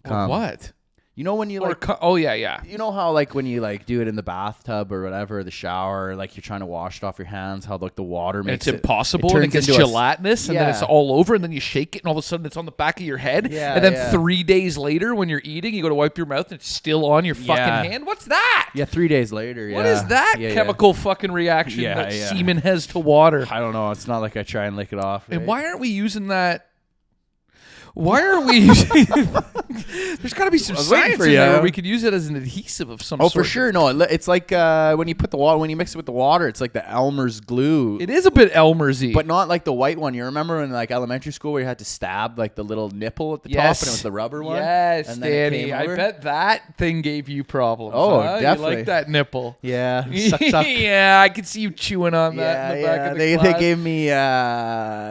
cum. What? You know when you like. Oh yeah, yeah. You know how like when you like do it in the bathtub or whatever, the shower, like you're trying to wash it off your hands, how like the water makes It's impossible. It and turns it gets into gelatinous, and then it's Yeah. all over, and then you shake it, and all of a sudden it's on the back of your head. Yeah, and then yeah. 3 days later, when you're eating, you go to wipe your mouth, and it's still on your fucking Yeah. hand. What's that? Yeah, 3 days later. Yeah. What is that Yeah, yeah. chemical fucking reaction Yeah, that yeah. semen has to water? I don't know. It's not like I try and lick it off. And right? why aren't we using that? Why aren't we using? There's got to be some was waiting science for in there you. where we could use it as an adhesive of some Oh, sort. for sure. No, it's like when you put the water, when you mix it with the water, it's like the Elmer's glue. It is a bit Elmersy. But not like the white one. You remember in like elementary school where you had to stab like the little nipple at the top yes, and it was the rubber one? Yes, And then it Danny. came I over? bet that thing gave you problems. Oh, huh? definitely. You like that nipple? Yeah. Suck, suck. Yeah, I could see you chewing on that in the back of the They class. gave me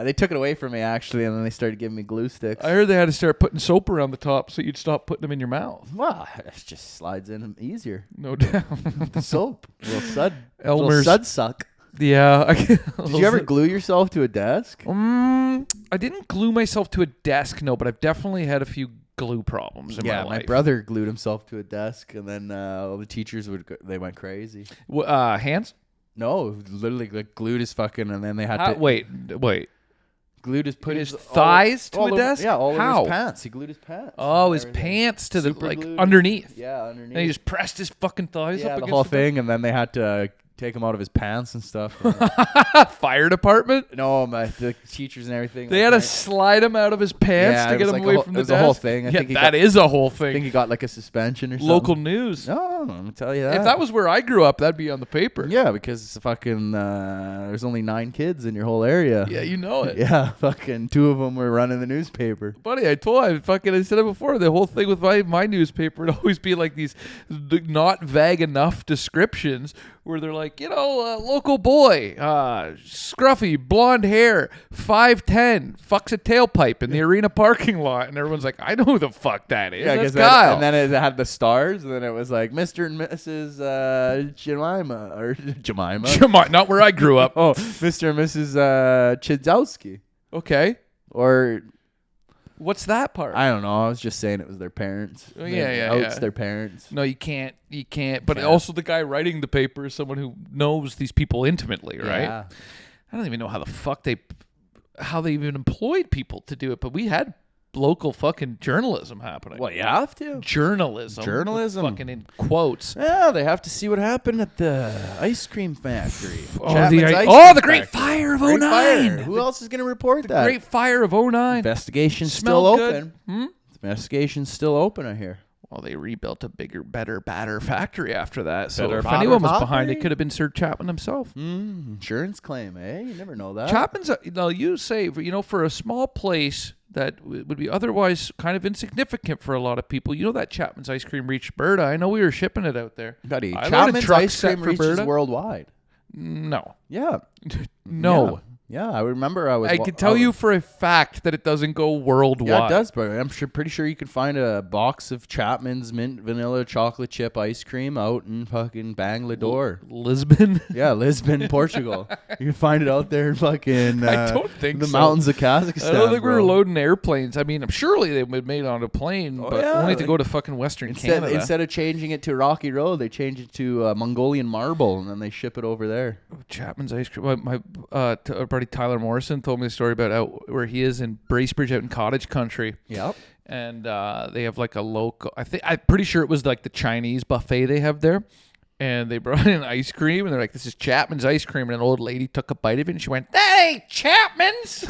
they took it away from me actually, and then they started giving me glue sticks. I heard they had to start putting soap around the top so you'd stop putting them in your mouth. Well, it just slides in easier. No doubt. The soap, little sud, Elmer's- little sud suck. Yeah. Did you ever glue yourself to a desk? I didn't glue myself to a desk, no, but I've definitely had a few glue problems in my My life. brother glued himself to a desk, and then all the teachers they went crazy. Hands? No, literally like glued his fucking, and then they had to Wait. glued his Put his thighs to a desk? Yeah, all How? over his pants. He glued his pants. Oh, and his everything. pants to the Super like glued. underneath. Yeah, underneath. And he just pressed his fucking thighs yeah, up the against whole the thing, and then they had to take him out of his pants and stuff. Fire department. No, the teachers and everything. They had to slide him out of his pants Yeah, to it get was him like a away whole- from it the was desk. a whole thing. I Yeah, think he that got- is a whole I think thing. he got like a suspension or something. Local news. No, I'm gonna tell you that. If that was where I grew up, that'd be on the paper. yeah, because it's fucking there's only 9 kids in your whole area. Yeah, you know it. Yeah, fucking 2 of them were running the newspaper. Buddy, I said it before. The whole thing with my newspaper would always be like these not vague enough descriptions where they're like, local boy, scruffy, blonde hair, 5'10", fucks a tailpipe in the arena parking lot, and everyone's like, I know who the fuck that is. Yeah, That's because Kyle. and then it had the stars, and then it was like Mr. and Mrs. Jemima or Jemima. Not where I grew up. Oh, Mr. and Mrs. Chidzowski. Okay, Or what's that part? I don't know. I was just saying it was their parents. Oh, yeah, It's yeah. their parents. No, you can't. But Yeah. also the guy writing the paper is someone who knows these people intimately, right? Yeah. I don't even know how the fuck how they even employed people to do it, but we had local fucking journalism happening. Well, you have to. Journalism. Journalism. Fucking in quotes. Yeah, they have to see what happened at the ice cream factory. Oh, Chapman's the Ice Great Cream Factory. Fire of Great 09. Fire. Who else is going to report that? Great Fire of 09. Investigation's Smelled still good. open. Investigation's still open, I hear. Well, they rebuilt a bigger, better, badder factory after that. So Better, if badder anyone was behind factory? it, could have been Sir Chapman himself. Insurance claim, eh? You never know that. Chapman's, you say, for a small place that would be otherwise kind of insignificant for a lot of people. You know that Chapman's ice cream reached Berta. I know we were shipping it out there. Buddy, I loaded Chapman's truck ice set cream for reaches Berta. worldwide. No. Yeah. No. Yeah, I remember I can tell you for a fact that it doesn't go worldwide. Yeah, it does, but I'm pretty sure you can find a box of Chapman's mint vanilla chocolate chip ice cream out in fucking Bangladesh. Lisbon? Yeah, Lisbon, Portugal. You can find it out there in fucking I don't think the so. mountains of Kazakhstan. I don't think we bro. were loading airplanes. I mean, surely they would made it on a plane, but only to go to fucking Western Canada. Instead of changing it to Rocky Road, they change it to Mongolian marble, and then they ship it over there. Chapman's ice cream. My buddy Tyler Morrison told me a story about out where he is in Bracebridge out in cottage country. Yep. And they have like a local, I'm pretty sure it was like the Chinese buffet they have there. And they brought in ice cream and they're like, this is Chapman's ice cream. And an old lady took a bite of it and she went, that ain't Chapman's.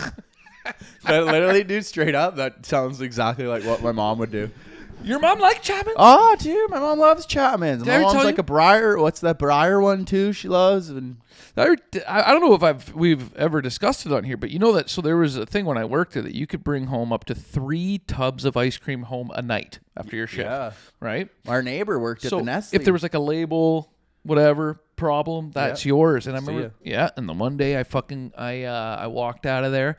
That literally, dude, straight up, that sounds exactly like what my mom would do. Your mom liked Chapman's? Oh, dude, my mom loves Chapman's. Did I My ever mom's tell like you? a Briar. What's that Briar one too? She loves. And I don't know if we've ever discussed it on here, but you know that, so there was a thing when I worked there that you could bring home up to 3 tubs of ice cream home a night after your shift, right? Our neighbor worked at the Nestle. If there was like a label, whatever problem, that's yours. And I remember, and the one day I walked out of there.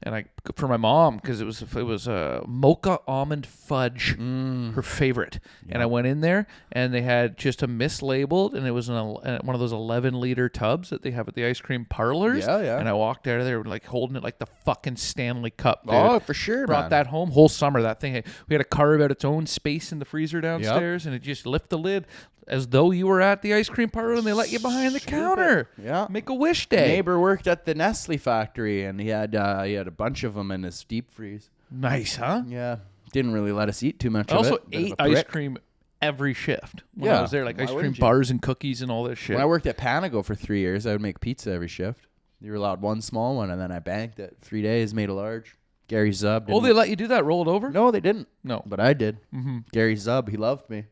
And for my mom, because it was a mocha almond fudge, her favorite. Yeah. And I went in there, and they had just a mislabeled, and it was one of those 11-liter tubs that they have at the ice cream parlors. Yeah, yeah. And I walked out of there like holding it like the fucking Stanley Cup. Dude. Oh, for sure, Brought man. that home whole summer. That thing, we had to carve out its own space in the freezer downstairs, and it just lift the lid as though you were at the ice cream parlor, and they let you behind the counter. Yeah. Make a wish day. Neighbor worked at the Nestle factory, and he had a bunch of them in his deep freeze. Nice, huh? Yeah. Didn't really let us eat too much I of it. also ate ice cream every shift when I was there, like Why ice cream wouldn't you? bars and cookies and all this shit. When I worked at Panago for 3 years, I would make pizza every shift. You were allowed one small one, and then I banked it. 3 days, made a large. Gary Zub. They let you do that? Roll it over? No, they didn't. No. But I did. Mm-hmm. Gary Zub, he loved me.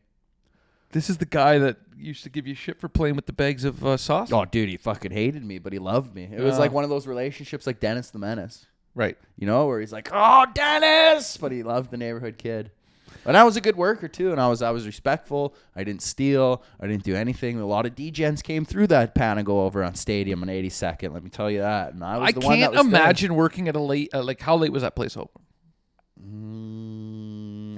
This is the guy that used to give you shit for playing with the bags of sauce? Oh, dude, he fucking hated me, but he loved me. It was like one of those relationships like Dennis the Menace. Right. You know, where he's like, oh, Dennis! But he loved the neighborhood kid. And I was a good worker, too, and I was respectful. I didn't steal. I didn't do anything. A lot of D-gens came through that Panago over on Stadium on 82nd, let me tell you that. And I was the one that was can't imagine working at a late, how late was that place open?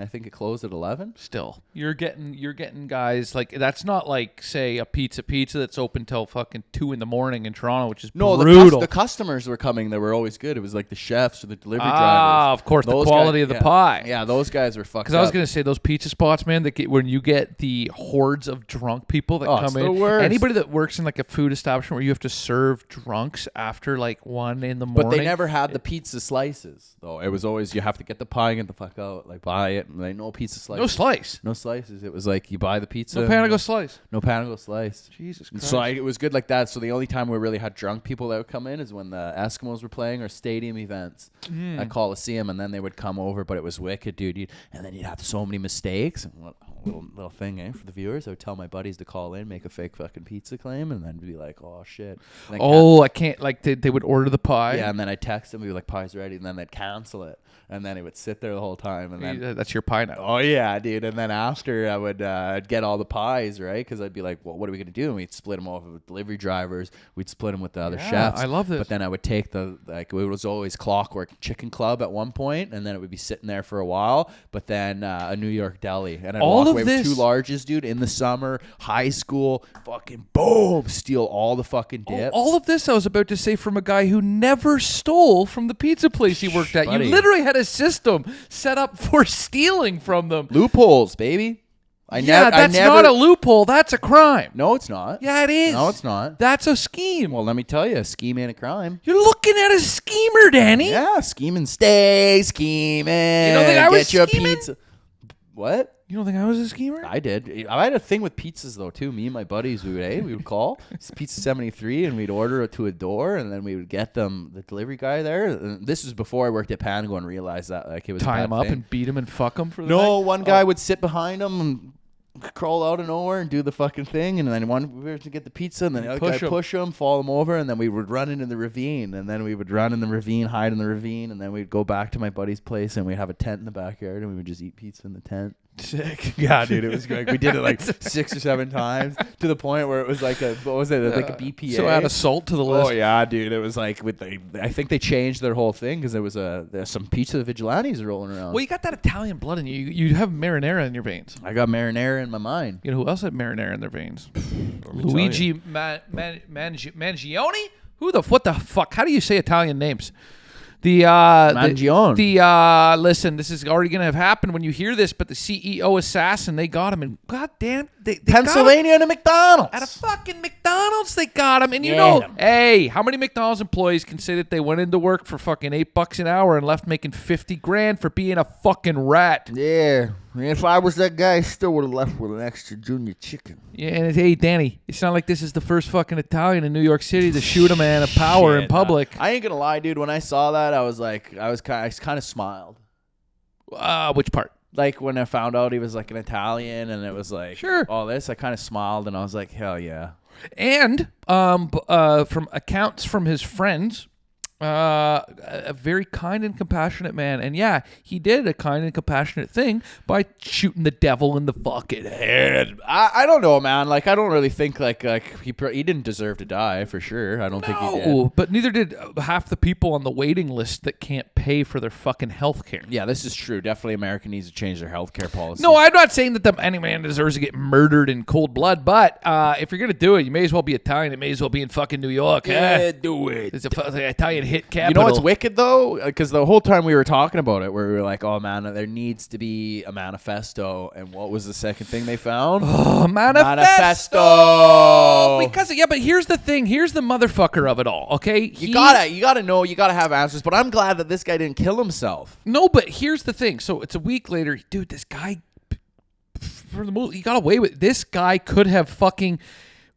I think it closed at 11. Still, you're getting guys like that's not like say a pizza that's open till fucking 2 a.m. in Toronto, which is brutal. The customers were coming. They were always good. It was like the chefs or the delivery drivers. Ah, of course, the quality of the pie. Yeah, those guys were fucked up. Because I was gonna say those pizza spots, man. When you get the hordes of drunk people that come in, the worst. Anybody that works in like a food establishment where you have to serve drunks after like 1 a.m. But they never had the pizza slices, though. It was always you have to get the pie and get the fuck out, like buy it, and like no pizza slices. No slice. No slices. It was like you buy the pizza. No Panago slice. No Panago slice. Jesus Christ. So it was good like that. So the only time we really had drunk people that would come in is when the Eskimos were playing or stadium events at Coliseum, and then they would come over. But it was wicked, dude. And then you'd have so many mistakes. And little thing, for the viewers, I would tell my buddies to call in, make a fake fucking pizza claim, and then be like, "Oh shit." I can't. Like they would order the pie. Yeah, and then I'd text them, be like, "Pie's ready," and then they'd cancel it, and then it would sit there the whole time, and then that's your pie now. Oh yeah, dude. And then after I would I'd get all the pies, right? Because I'd be like, well, what are we gonna do? And we'd split them off with delivery drivers. We'd split them with the other chefs. I love this. But then I would take it was always Clockwork Chicken Club at one point, and then it would be sitting there for a while. But then a New York deli, and I'd walk away with 2 larges, dude. In the summer, high school, fucking boom, steal all the fucking dips. All of this I was about to say from a guy who never stole from the pizza place he worked at. Buddy. You literally had a system set up for stealing from them. Loopholes, baby. That's not a loophole. That's a crime. No, it's not. Yeah, it is. No, it's not. That's a scheme. Well, let me tell you, a scheme ain't a crime. You're looking at a schemer, Danny. Yeah, scheming, stay scheming. You don't think I was Get your scheming? pizza. What? You don't think I was a schemer? I did. I had a thing with pizzas though too. Me and my buddies, we would call it's Pizza 73, and we'd order it to a door, and then we would get them the delivery guy there. And this was before I worked at Panago and realized that like it was tie a him bad up thing. and beat him and fuck him for the No, night? one guy would sit behind him and crawl out of nowhere and do the fucking thing, and then we were to get the pizza, and then the other guy push him, fall him over, and then we would run into the ravine, and then we would run in the ravine, hide in the ravine, and then we'd go back to my buddy's place, and we'd have a tent in the backyard, and we would just eat pizza in the tent. Sick. Yeah, dude, it was great. We did it like 6 or 7 times to the point where it was like a like a BPA. So add a salt to the list. Oh yeah, dude, it was like I think they changed their whole thing because there was there's some pizza vigilantes rolling around. Well, you got that Italian blood in you. You have marinara in your veins. I got marinara in my mind. You know who else had marinara in their veins? Luigi Mangione? What the fuck? How do you say Italian names? Mangione. Listen, this is already going to have happened when you hear this, but the CEO assassin, they got him. And goddamn, they Pennsylvania and a McDonald's. At a fucking McDonald's, they got him. And you know, hey, how many McDonald's employees can say that they went into work for fucking $8 an hour and left making $50,000 for being a fucking rat? Yeah. If I was that guy, I still would have left with an extra junior chicken. Yeah, and hey, Danny, it's not like this is the first fucking Italian in New York City to shoot a man of power in public. I ain't gonna lie, dude. When I saw that, I kind of smiled. Which part? Like when I found out he was like an Italian, and it was like, sure, all this. I kind of smiled, and I was like, hell yeah. And from accounts from his friends, a very kind and compassionate man. And yeah, he did a kind and compassionate thing by shooting the devil in the fucking head. I don't know, man. Like, I don't really think like he didn't deserve to die for sure. I don't think he did. But neither did half the people on the waiting list that can't pay for their fucking health care. Yeah, this is true. Definitely America needs to change their health care policy. No, I'm not saying that any man deserves to get murdered in cold blood, but if you're going to do it, you may as well be Italian. It may as well be in fucking New York. Yeah, do it. It's an Italian hit capital. You know what's wicked, though? Because the whole time we were talking about it, where we were like, oh, man, there needs to be a manifesto. And what was the second thing they found? Oh, manifesto! Because, but here's the thing. Here's the motherfucker of it all, okay? You gotta know. You gotta have answers. But I'm glad that this guy didn't kill himself. No, but here's the thing. So it's a week later. Dude, this guy, for the most, he got away with it. This guy could have fucking,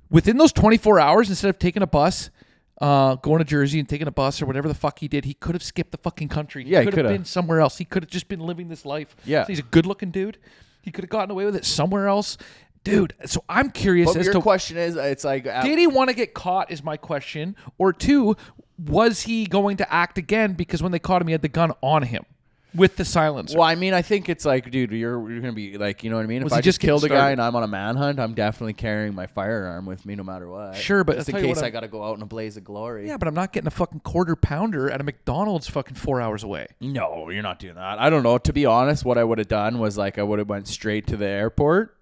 within those 24 hours, instead of taking a bus, going to Jersey and taking a bus or whatever the fuck he did, he could have skipped the fucking country. Yeah, he could have been somewhere else. He could have just been living this life. Yeah. So he's a good-looking dude. He could have gotten away with it somewhere else. Dude, so I'm curious as to... your question is, it's like... did he want to get caught is my question. Or two, was he going to act again because when they caught him, he had the gun on him with the silencer? Well, I mean, I think it's like, dude, you're going to be like, you know what I mean? Was if I just killed a guy started? and I'm on a manhunt, I'm definitely carrying my firearm with me no matter what. Sure, but just in case I got to go out in a blaze of glory. Yeah, but I'm not getting a fucking quarter pounder at a McDonald's fucking 4 hours away. No, you're not doing that. I don't know. To be honest, what I would have done was like I would have went straight to the airport.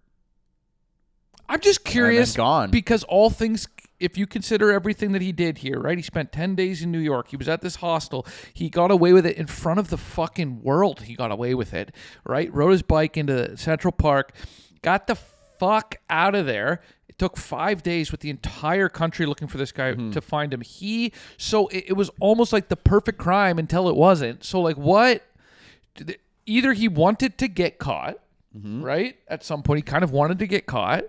I'm just curious gone. Because all things, if you consider everything that he did here, right? He spent 10 days in New York. He was at this hostel. He got away with it in front of the fucking world. He got away with it, right? Rode his bike into Central Park, got the fuck out of there. It took 5 days with the entire country looking for this guy to find him. So it was almost like the perfect crime until it wasn't. So like what? Either he wanted to get caught, right? At some point, he kind of wanted to get caught,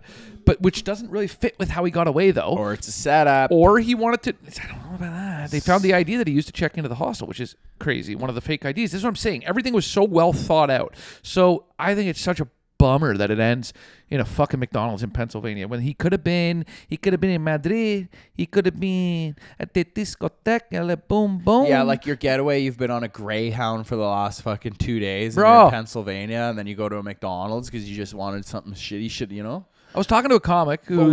but which doesn't really fit with how he got away, though. Or it's a setup. Or he wanted to... I don't know about that. They found the ID that he used to check into the hostel, which is crazy. One of the fake IDs. This is what I'm saying. Everything was so well thought out. So I think it's such a bummer that it ends in a fucking McDonald's in Pennsylvania when he could have been in Madrid. He could have been at the discoteca, boom, boom. Yeah, like your getaway, you've been on a Greyhound for the last fucking 2 days. Bro. And you're in Pennsylvania, and then you go to a McDonald's because you just wanted something shitty, you know? I was talking to a comic who...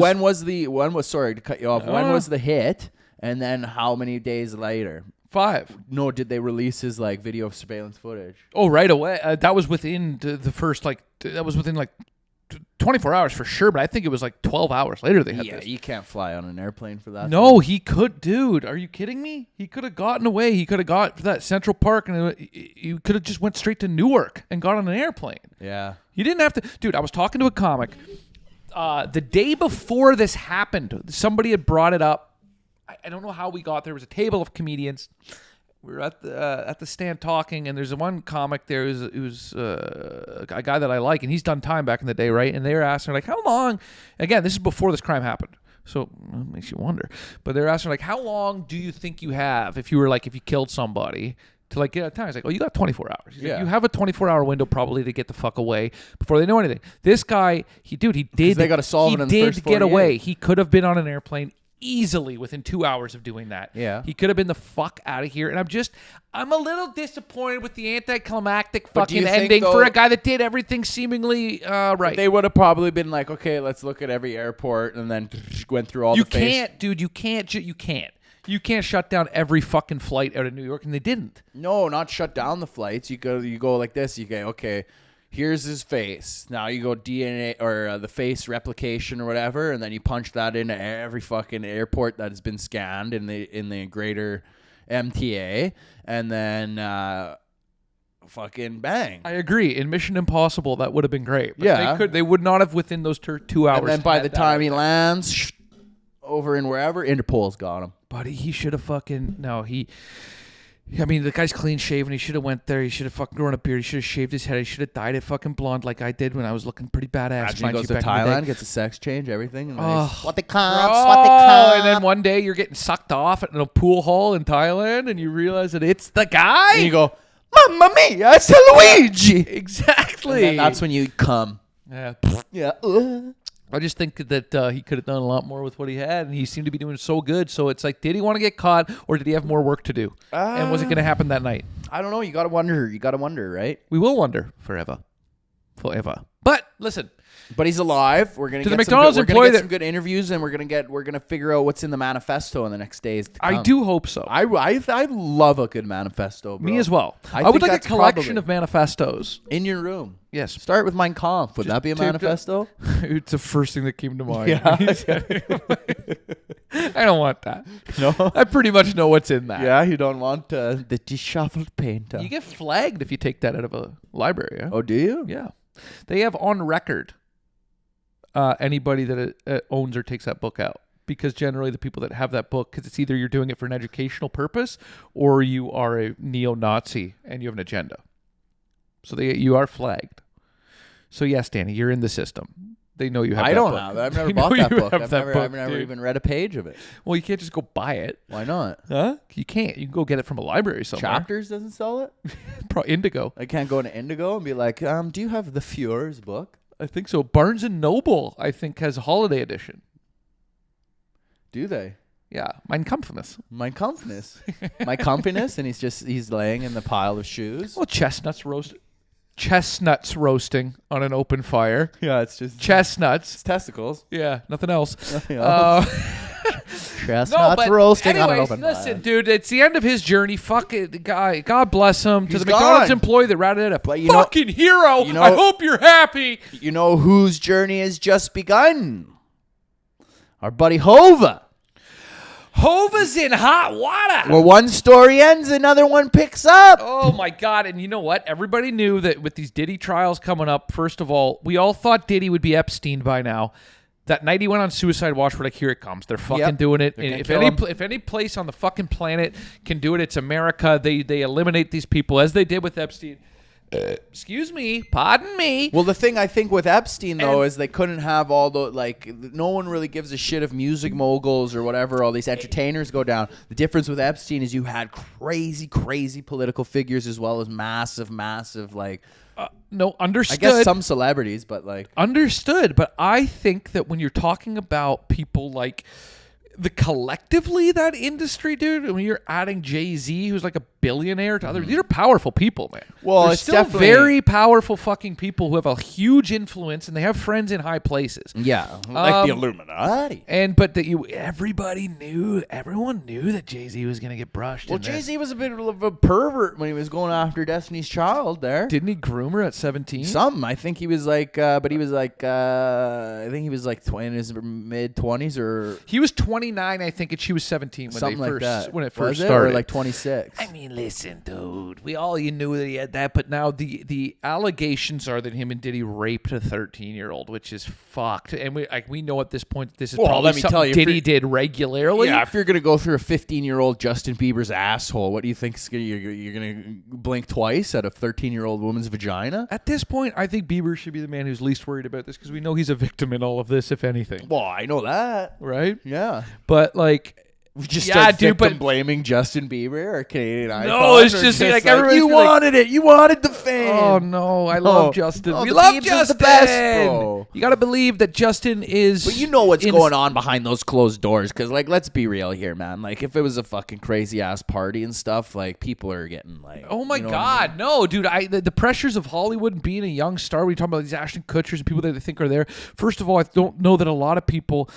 Sorry to cut you off. When was the hit? And then how many days later? 5. No, did they release his like video surveillance footage? Oh, right away. That was within the first that was within 24 hours for sure, but I think it was like 12 hours later they had this. Yeah, you can't fly on an airplane for that. No, he could, dude. Are you kidding me? He could have gotten away. He could have got for that Central Park, and he could have just went straight to Newark and got on an airplane. Yeah. You didn't have to. Dude, I was talking to a comic. The day before this happened, somebody had brought it up. I don't know how we got there. There was a table of comedians. We were at the stand talking, and there's one comic there who's a guy that I like, and he's done time back in the day, right? And they were asking, like, how long? Again, this is before this crime happened, so it makes you wonder. But they're asking, like, how long do you think you have if you killed somebody to like get out of town? He's like, oh, you got 24 hours. He's like, you have a 24-hour window probably to get the fuck away before they know anything. This guy, he did. They got to solve it in the first 48. Get away. He could have been on an airplane easily within 2 hours of doing that. Yeah. He could have been the fuck out of here. And I'm a little disappointed with the anticlimactic But do you fucking think, ending though, for a guy that did everything seemingly right. They would have probably been like, okay, let's look at every airport, and then went through all You the face. can't, dude. You can't. You can't shut down every fucking flight out of New York, and they didn't. No, not shut down the flights. You go like this. You go, okay, here's his face. Now you go DNA or the face replication or whatever, and then you punch that into every fucking airport that has been scanned in the greater MTA, and then fucking bang. I agree. In Mission Impossible, that would have been great. But Yeah. they would not have within those 2 hours. And then by had the that time he out. lands, over in wherever, Interpol's got him. Buddy, he should have fucking I mean, the guy's clean shaven. He should have went there. He should have fucking grown a beard. He should have shaved his head. He should have dyed it fucking blonde like I did when I was looking pretty badass. Imagine he mind goes you, to back in the Thailand, day. gets a sex change, everything. And Oh. what the cops, what the cops. And then one day you're getting sucked off in a pool hall in Thailand, and you realize that it's the guy. And you go, Mamma mia, it's Luigi. Exactly. And then that's when you come. Yeah. Yeah. I just think that he could have done a lot more with what he had, and he seemed to be doing so good. So it's like, did he want to get caught, or did he have more work to do? And was it going to happen that night? I don't know. You gotta wonder, right? We will wonder forever. But listen, But he's alive. We're gonna To the get McDonald's some good, employee some good interviews, and we're gonna figure out what's in the manifesto in the next days. To come. I do hope so. I love a good manifesto. Bro. Me as well. I I would think like a that's collection probably- of manifestos. In your room. Yes. Start with Mein Kampf. Would that be a manifesto? It's the first thing that came to mind. Yeah. I don't want that. No. I pretty much know what's in that. Yeah, you don't want the disheveled painter. You get flagged if you take that out of a library. Yeah? Oh, do you? Yeah. They have on record anybody that owns or takes that book out. Because generally the people that have that book, because it's either you're doing it for an educational purpose or you are a neo-Nazi and you have an agenda. So you are flagged. So yes, Danny, you're in the system. They know you have I that don't book. have it. I've never They bought know that you book. have I've that never dude. even read a page of it. Well, you can't just go buy it. Why not? Huh? You can't. You can go get it from a library somewhere. Chapters doesn't sell it? Indigo. I can't go into Indigo and be like, do you have the Fuhrer's book? I think so. Barnes and Noble, I think, has a holiday edition. Do they? Yeah, Mein Kampfness. My comfiness. My comfiness, and he's laying in the pile of shoes. Well, chestnuts roasting on an open fire. Yeah, it's just Chestnuts. testicles. Yeah, nothing else. Nothing else. Chestnuts roasting on an open listen, fire. dude, it's the end of his journey. Fuck it, the guy. God bless him. To He's the McDonald's gone. employee that ratted it a But you know- fucking hero. you know- I hope you're happy. You know whose journey has just begun? Our buddy Hova. Hova's in hot water. Where one story ends, another one picks up. Oh my God. And you know what? Everybody knew that with these Diddy trials coming up, first of all, we all thought Diddy would be Epstein by now. That night he went on suicide watch, we're like, here it comes. They're fucking Yep. doing it. They're And gonna kill him. if any place on the fucking planet can do it, it's America. They eliminate these people as they did with Epstein. Excuse me. Pardon me. Well, the thing I think with Epstein, though, And- is they couldn't have all the, like, no one really gives a shit if music moguls or whatever, all these entertainers go down. The difference with Epstein is you had crazy, crazy political figures as well as massive, like, No, understood. I guess some celebrities, but, like. Understood, but I think that when you're talking about people like collectively that industry, dude, when you're adding Jay-Z, who's like a billionaire, to others, these are powerful people, man. Well, They're it's still definitely- very powerful fucking people who have a huge influence and they have friends in high places. Yeah, like the Illuminati. But everyone knew that Jay-Z was gonna get brushed. Well, in this. Jay-Z was a bit of a pervert when he was going after Destiny's Child there. Didn't he groom her at 17? Some, I think he was like, but he was like, I think he was like in his mid-20s or He was 29, I think, and she was 17 when something they like first that. when it Was first it? started. Or like 26. I mean, listen, dude. You knew that he had that, but now the allegations are that him and Diddy raped a 13-year-old, which is fucked. And we know at this point that this is Well, probably let me something tell you, if Diddy you're- did regularly. Yeah, if you're gonna go through a 15-year-old Justin Bieber's asshole, what do you think? You're gonna blink twice at a 13-year-old woman's vagina? At this point, I think Bieber should be the man who's least worried about this because we know he's a victim in all of this, if anything. Well, I know that. Right? Yeah. But like, We just Yeah, start dude, victim blaming Justin Bieber or Canadian Idol. No, it's or just like you everybody's like- wanted it. You wanted the fame. Oh no, I love Justin. Oh, We the love Biebs is Justin. the best, bro. You got to believe that Justin is. But you know what's going on behind those closed doors, because like, let's be real here, man. Like, if it was a fucking crazy ass party and stuff, like people are getting like, Oh my you know what I God, mean? no, dude! The pressures of Hollywood and being a young star. We talk about these Ashton Kutchers and people that they think are there. First of all, I don't know that a lot of people.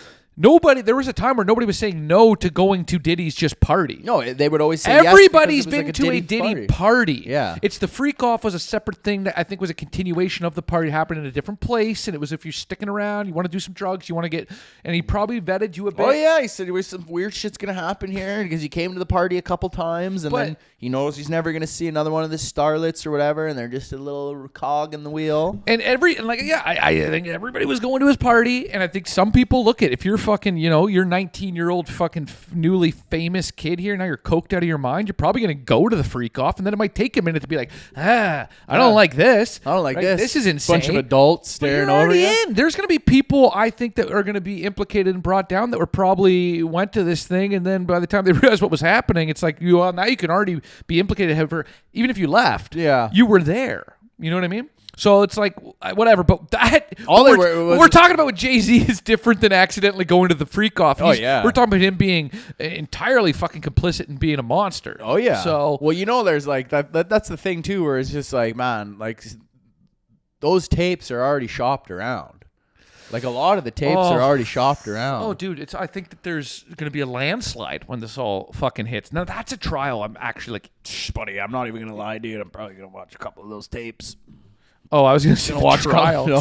There was a time where nobody was saying no to going to Diddy's just party. No, they would always say yes Everybody's because it was been like to a Diddy party. Yeah. It's the freak off was a separate thing that I think was a continuation of the party happening in a different place. And it was if you're sticking around, you want to do some drugs, you want to get, and he probably vetted you a bit. Oh yeah, he said there was some weird shit's gonna happen here because he came to the party a couple times and then he knows he's never gonna see another one of the starlets or whatever, and they're just a little cog in the wheel. And I think everybody was going to his party, and I think some people look at if you're fucking, you're 19-year-old fucking newly famous kid here, now you're coked out of your mind, you're probably gonna go to the freak off, and then it might take a minute to be like, I don't like this. I don't like right? this. This is insane. Bunch of adults But staring you're over already you. in. There's gonna be people I think that are gonna be implicated and brought down that were probably went to this thing, and then by the time they realized what was happening, it's like now you can already be implicated. However, even if you left, you were there. You know what I mean? So it's like whatever, but that what we're talking about with Jay-Z is different than accidentally going to the freak off. We're talking about him being entirely fucking complicit and being a monster. Oh yeah. So there's like that's the thing too, where it's just like, man, like those tapes are already shopped around. Like a lot of the tapes are already shopped around. Oh, dude, I think that there's going to be a landslide when this all fucking hits. Now that's a trial. I'm actually like, buddy, I'm not even gonna lie, dude. I'm probably gonna watch a couple of those tapes. Oh, I was going to say watch trial. No.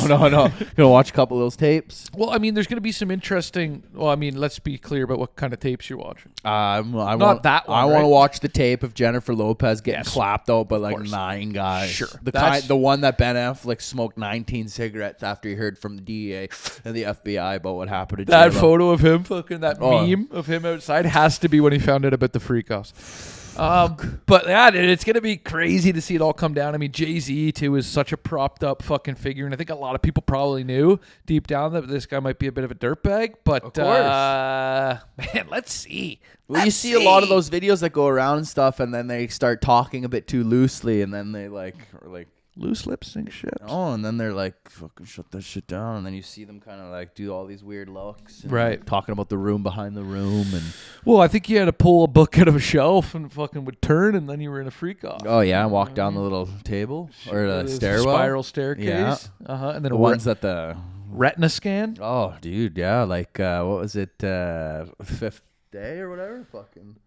Gonna watch a couple of those tapes. Well, I mean, there's going to be some interesting. Well, I mean, let's be clear about what kind of tapes you're watching. I want to watch the tape of Jennifer Lopez getting clapped out by like 9 guys. Sure, the one that Ben Affleck smoked 19 cigarettes after he heard from the DEA and the FBI about what happened to that J-Lo. photo of him, fucking that meme of him outside, has to be when he found out about the freak offs. But yeah, dude, it's gonna be crazy to see it all come down. I mean, Jay-Z too is such a propped up fucking figure, and I think a lot of people probably knew deep down that this guy might be a bit of a dirtbag. But of course, man, let's see. You see a lot of those videos that go around and stuff, and then they start talking a bit too loosely, and then they are like loose lips and shit. Oh, and then they're like, fucking shut that shit down. And then you see them kind of like do all these weird looks. And right. Talking about the room behind the room. And well, I think you had to pull a book out of a shelf and fucking would turn, and then you were in a freak off. Oh, yeah. And walk down the little table or the stairwell. Spiral staircase. Yeah. And then the ones that the retina scan. Oh, dude. Yeah. Like, what was it? Fifth Day or whatever? Fucking.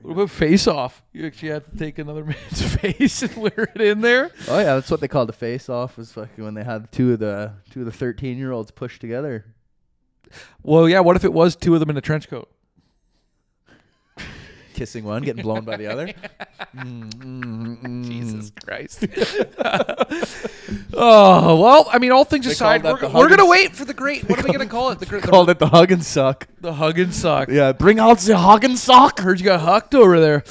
What about Face Off? You actually had to take another man's face and wear it in there. Oh yeah, that's what they called the Face Off. Was fucking when they had two of the 13-year-olds pushed together. Well, yeah. What if it was two of them in a trench coat? Kissing one, getting blown by the other. Jesus Christ. Oh, well, I mean, all things aside, we're going to wait for the great, what are they going to call it? Called it the hug and suck. The hug and suck. Yeah, bring out the hug and suck. Heard you got hucked over there.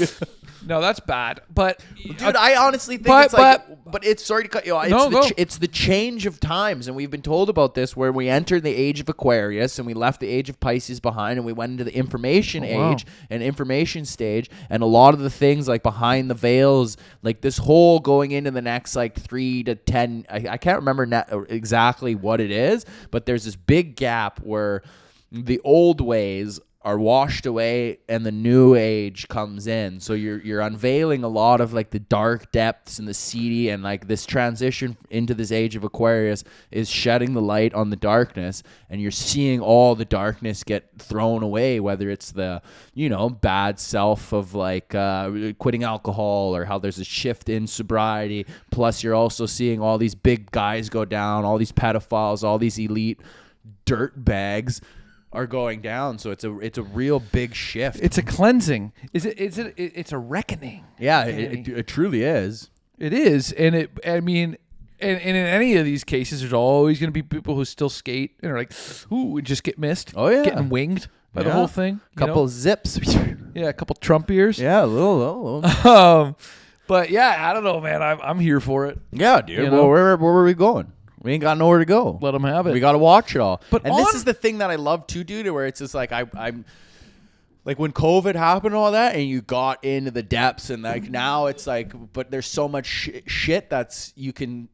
No, that's bad. But dude, I honestly think it's like, but it's sorry to cut you off. It's the change of times, and we've been told about this where we entered the age of Aquarius and we left the age of Pisces behind, and we went into the information age and information stage, and a lot of the things like behind the veils, like this whole going into the next like 3 to 10. I can't remember exactly what it is, but there's this big gap where the old ways are washed away and the new age comes in. So you're unveiling a lot of like the dark depths and the seedy, and like this transition into this age of Aquarius is shedding the light on the darkness, and you're seeing all the darkness get thrown away, whether it's the, bad self of like quitting alcohol, or how there's a shift in sobriety. Plus you're also seeing all these big guys go down, all these pedophiles, all these elite dirt bags are going down. So it's a real big shift. It's a cleansing. It's a reckoning. Yeah, it truly is. It is. And in any of these cases, there's always going to be people who still skate and are like, ooh, just get missed. Oh yeah, getting winged by the whole thing. Couple zips. Yeah, a couple Trump ears. Yeah, a little. But yeah, I don't know, man. I'm here for it. Yeah, dude. Well, where were we going? We ain't got nowhere to go. Let them have it. We got to watch it all. But this is the thing that I love too, dude, where it's just like I'm like when COVID happened and all that, and you got into the depths, and like now it's like, but there's so much shit that's you can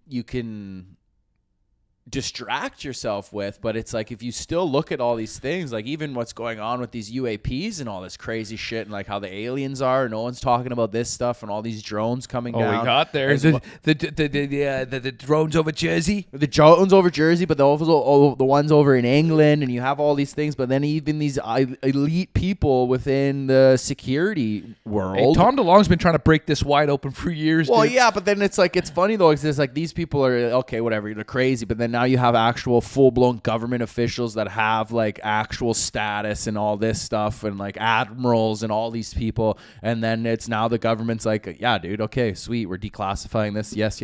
distract yourself with, but it's like if you still look at all these things, like even what's going on with these UAPs and all this crazy shit, and like how the aliens are, no one's talking about this stuff, and all these drones coming down. We got there the drones over Jersey, the drones over Jersey, but also the ones over in England, and you have all these things, but then even these elite people within the security world. Hey, Tom DeLonge's been trying to break this wide open for years. Well, dude. yeah, but then it's like, it's funny though, because it's like these people are okay, whatever, they're crazy, but then now you have actual full-blown government officials that have like actual status and all this stuff, and like admirals and all these people, and then it's now the government's like, yeah, dude, okay, sweet, we're declassifying this. Yes.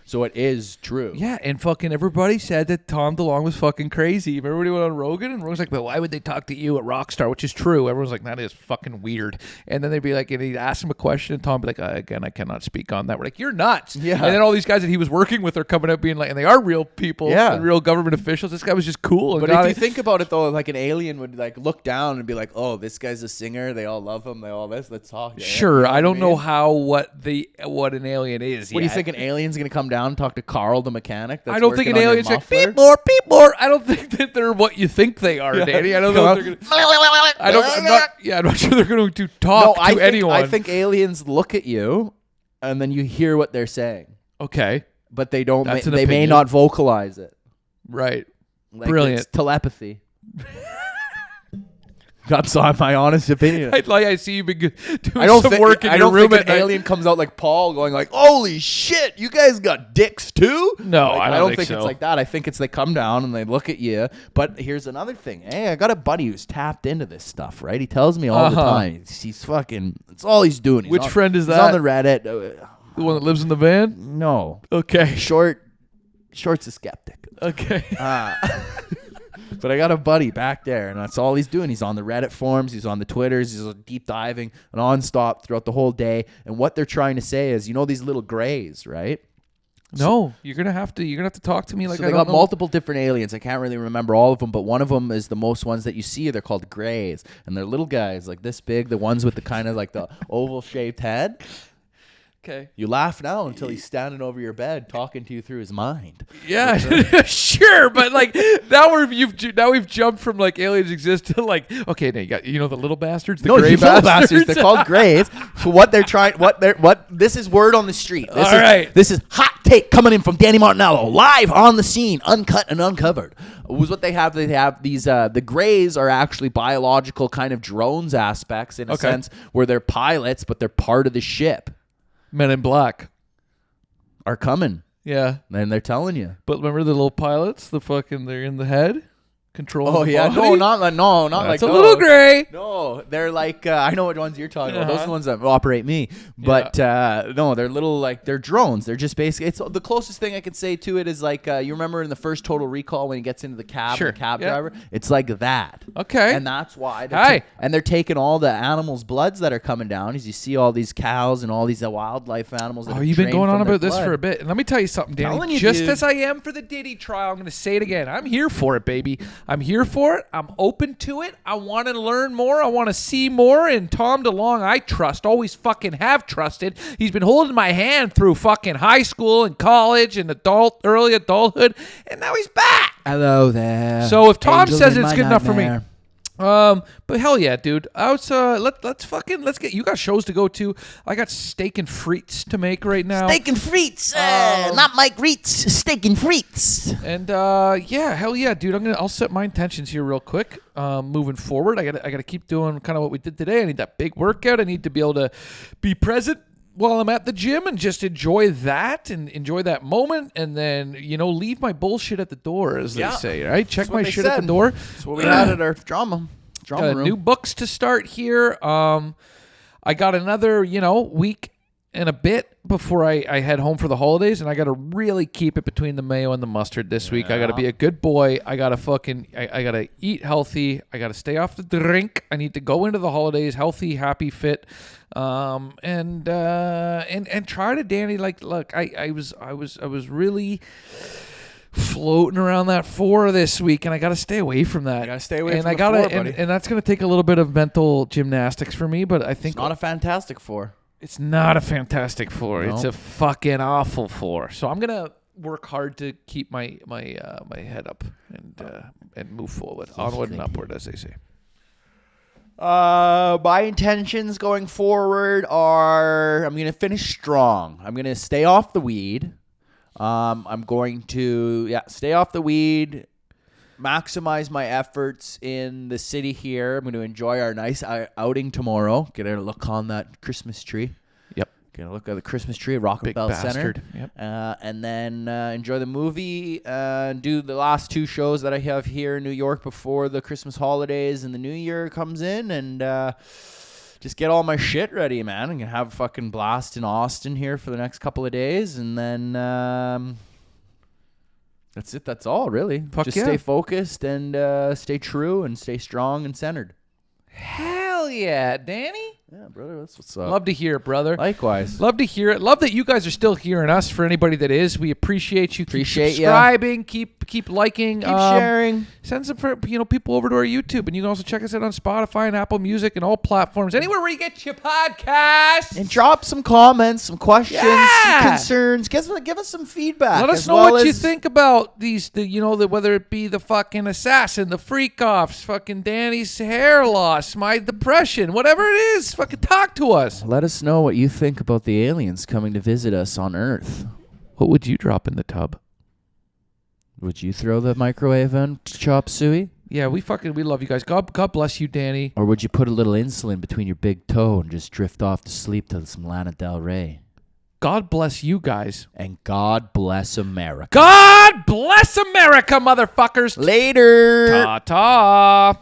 So it is true. Yeah, and fucking everybody said that Tom DeLonge was fucking crazy. Everybody went on Rogan, and Rogan's like, but why would they talk to you at Rockstar? Which is true. Everyone's like, that is fucking weird. And then they'd be like, and he'd ask him a question, and Tom would be like, again, I cannot speak on that. We're like, you're nuts. Yeah. And then all these guys that he was working with are coming up being like, and they are real people, and real government officials. This guy was just cool. But if you think about it though, like an alien would like look down and be like, oh, this guy's a singer. They all love him. They all this. Let's talk. Sure. I don't know what an alien is. What do you think, an alien's going to come down and talk to Carl the mechanic? I don't think an alien's like, beep more. I don't think that they're what you think they are, Danny. I don't know if they're going to... I'm not sure they're going to talk to anyone. I think aliens look at you and then you hear what they're saying. Okay. But they don't. They may not vocalize it. Right. Like, brilliant. It's telepathy. That's my honest opinion. I see you been doing some work in your room. I don't think an alien comes out like Paul, going like, "Holy shit, you guys got dicks too." No, like, I don't think it's so. like that. I think it's they come down and they look at you. But here's another thing. Hey, I got a buddy who's tapped into this stuff. Right? He tells me all the time. He's fucking. It's all he's doing. Which friend is that? He's on the Reddit. The one that lives in the van? No. Okay. Short's a skeptic. Okay. But I got a buddy back there, and that's all he's doing. He's on the Reddit forums, he's on the Twitters, he's deep diving nonstop throughout the whole day. And what they're trying to say is, these little grays, right? No, you're gonna have to talk to me like. So they got multiple different aliens. I can't really remember all of them, but one of them is the most ones that you see. They're called grays, and they're little guys like this big. The ones with the kind of like the oval shaped head. Okay. You laugh now until he's standing over your bed talking to you through his mind. Yeah, sure, but like now we've jumped from like aliens exist to like, okay, now you got the little bastards, the gray bastards. They're called grays. For what they're trying, this is word on the street. This is hot take coming in from Danny Martinello, live on the scene, uncut and uncovered. Was what they have. They have these. The grays are actually biological kind of drones aspects in a sense, where they're pilots, but they're part of the ship. Men in Black are coming. Yeah. And they're telling you. But remember the little pilots? They're in the head? Controlling the body? Not like That's a little gray. No, they're like, I know what ones you're talking about. Those are the ones that operate me. But no, they're little, like, they're drones. They're just basically, it's the closest thing I could say to it is like, you remember in the first Total Recall when he gets into the cab, the cab driver? It's like that. Okay. And that's why. They're taking all the animals' bloods that are coming down, as you see all these cows and all these wildlife animals. That you've been going on about this for a bit. And let me tell you something, Danny. Just as I am for the Diddy trial, I'm going to say it again. I'm here for it, baby. I'm here for it. I'm open to it. I want to learn more. I want to see more. And Tom DeLonge, I trust, always fucking have trusted. He's been holding my hand through fucking high school and college and early adulthood. And now he's back. Hello there. So if Tom says it's good enough for me. But hell yeah, dude. Let's get. You got shows to go to. I got steak and frites to make right now. Steak and frites, not Mike Reitz. Steak and frites. And yeah, hell yeah, dude. I'll set my intentions here real quick. Moving forward, I gotta keep doing kind of what we did today. I need that big workout. I need to be able to be present while I'm at the gym and just enjoy that and enjoy that moment, and then leave my bullshit at the door, as they say, right? Check my shit at the door. That's what we had at our drama room. New books to start here. I got another week and a bit before I head home for the holidays, and I got to really keep it between the mayo and the mustard this week. I got to be a good boy. I got to I got to eat healthy. I got to stay off the drink. I need to go into the holidays healthy, happy, fit. And try to, Danny, like, look, I was really floating around that 4 this week, and I got to stay away from that. You gotta stay away and from I the gotta, 4, buddy. and that's going to take a little bit of mental gymnastics for me, but I think It's not a fantastic 4. it's not a fantastic 4. No. It's a fucking awful 4. So I'm going to work hard to keep my head up and move forward, onward and upward, as they say. My intentions going forward are I'm going to finish strong. I'm going to stay off the weed. I'm going to stay off the weed, maximize my efforts in the city here. I'm going to enjoy our nice outing tomorrow. Get a look on that Christmas tree. Yep. Get a look at the Christmas tree at Rockefeller Center. Bastard. Yep. And then enjoy the movie. Do the last 2 shows that I have here in New York before the Christmas holidays and the New Year comes in. And just get all my shit ready, man. I'm going to have a fucking blast in Austin here for the next couple of days. And then that's it. That's all, really. Just stay focused and stay true and stay strong and centered. Hell yeah, Danny. Yeah, brother, that's what's up. Love to hear it, brother. Likewise. Love to hear it. Love that you guys are still hearing us. For anybody that is, we appreciate you. Appreciate keep subscribing. Keep liking. Keep sharing. Send some people over to our YouTube, and you can also check us out on Spotify and Apple Music and all platforms. Anywhere where you get your podcasts. And drop some comments, some questions, Yeah. some concerns. Give us some feedback. Let us know what you think about these. Whether it be the fucking assassin, the freak offs, fucking Danny's hair loss, my depression, whatever it is. Fucking talk to us. Let us know what you think about the aliens coming to visit us on Earth. What would you drop in the tub? Would you throw the microwave in to chop suey? Yeah, we love you guys. God bless you, Danny. Or would you put a little insulin between your big toe and just drift off to sleep to some Lana Del Rey? God bless you guys. And God bless America. God bless America, motherfuckers. Later. Ta-ta.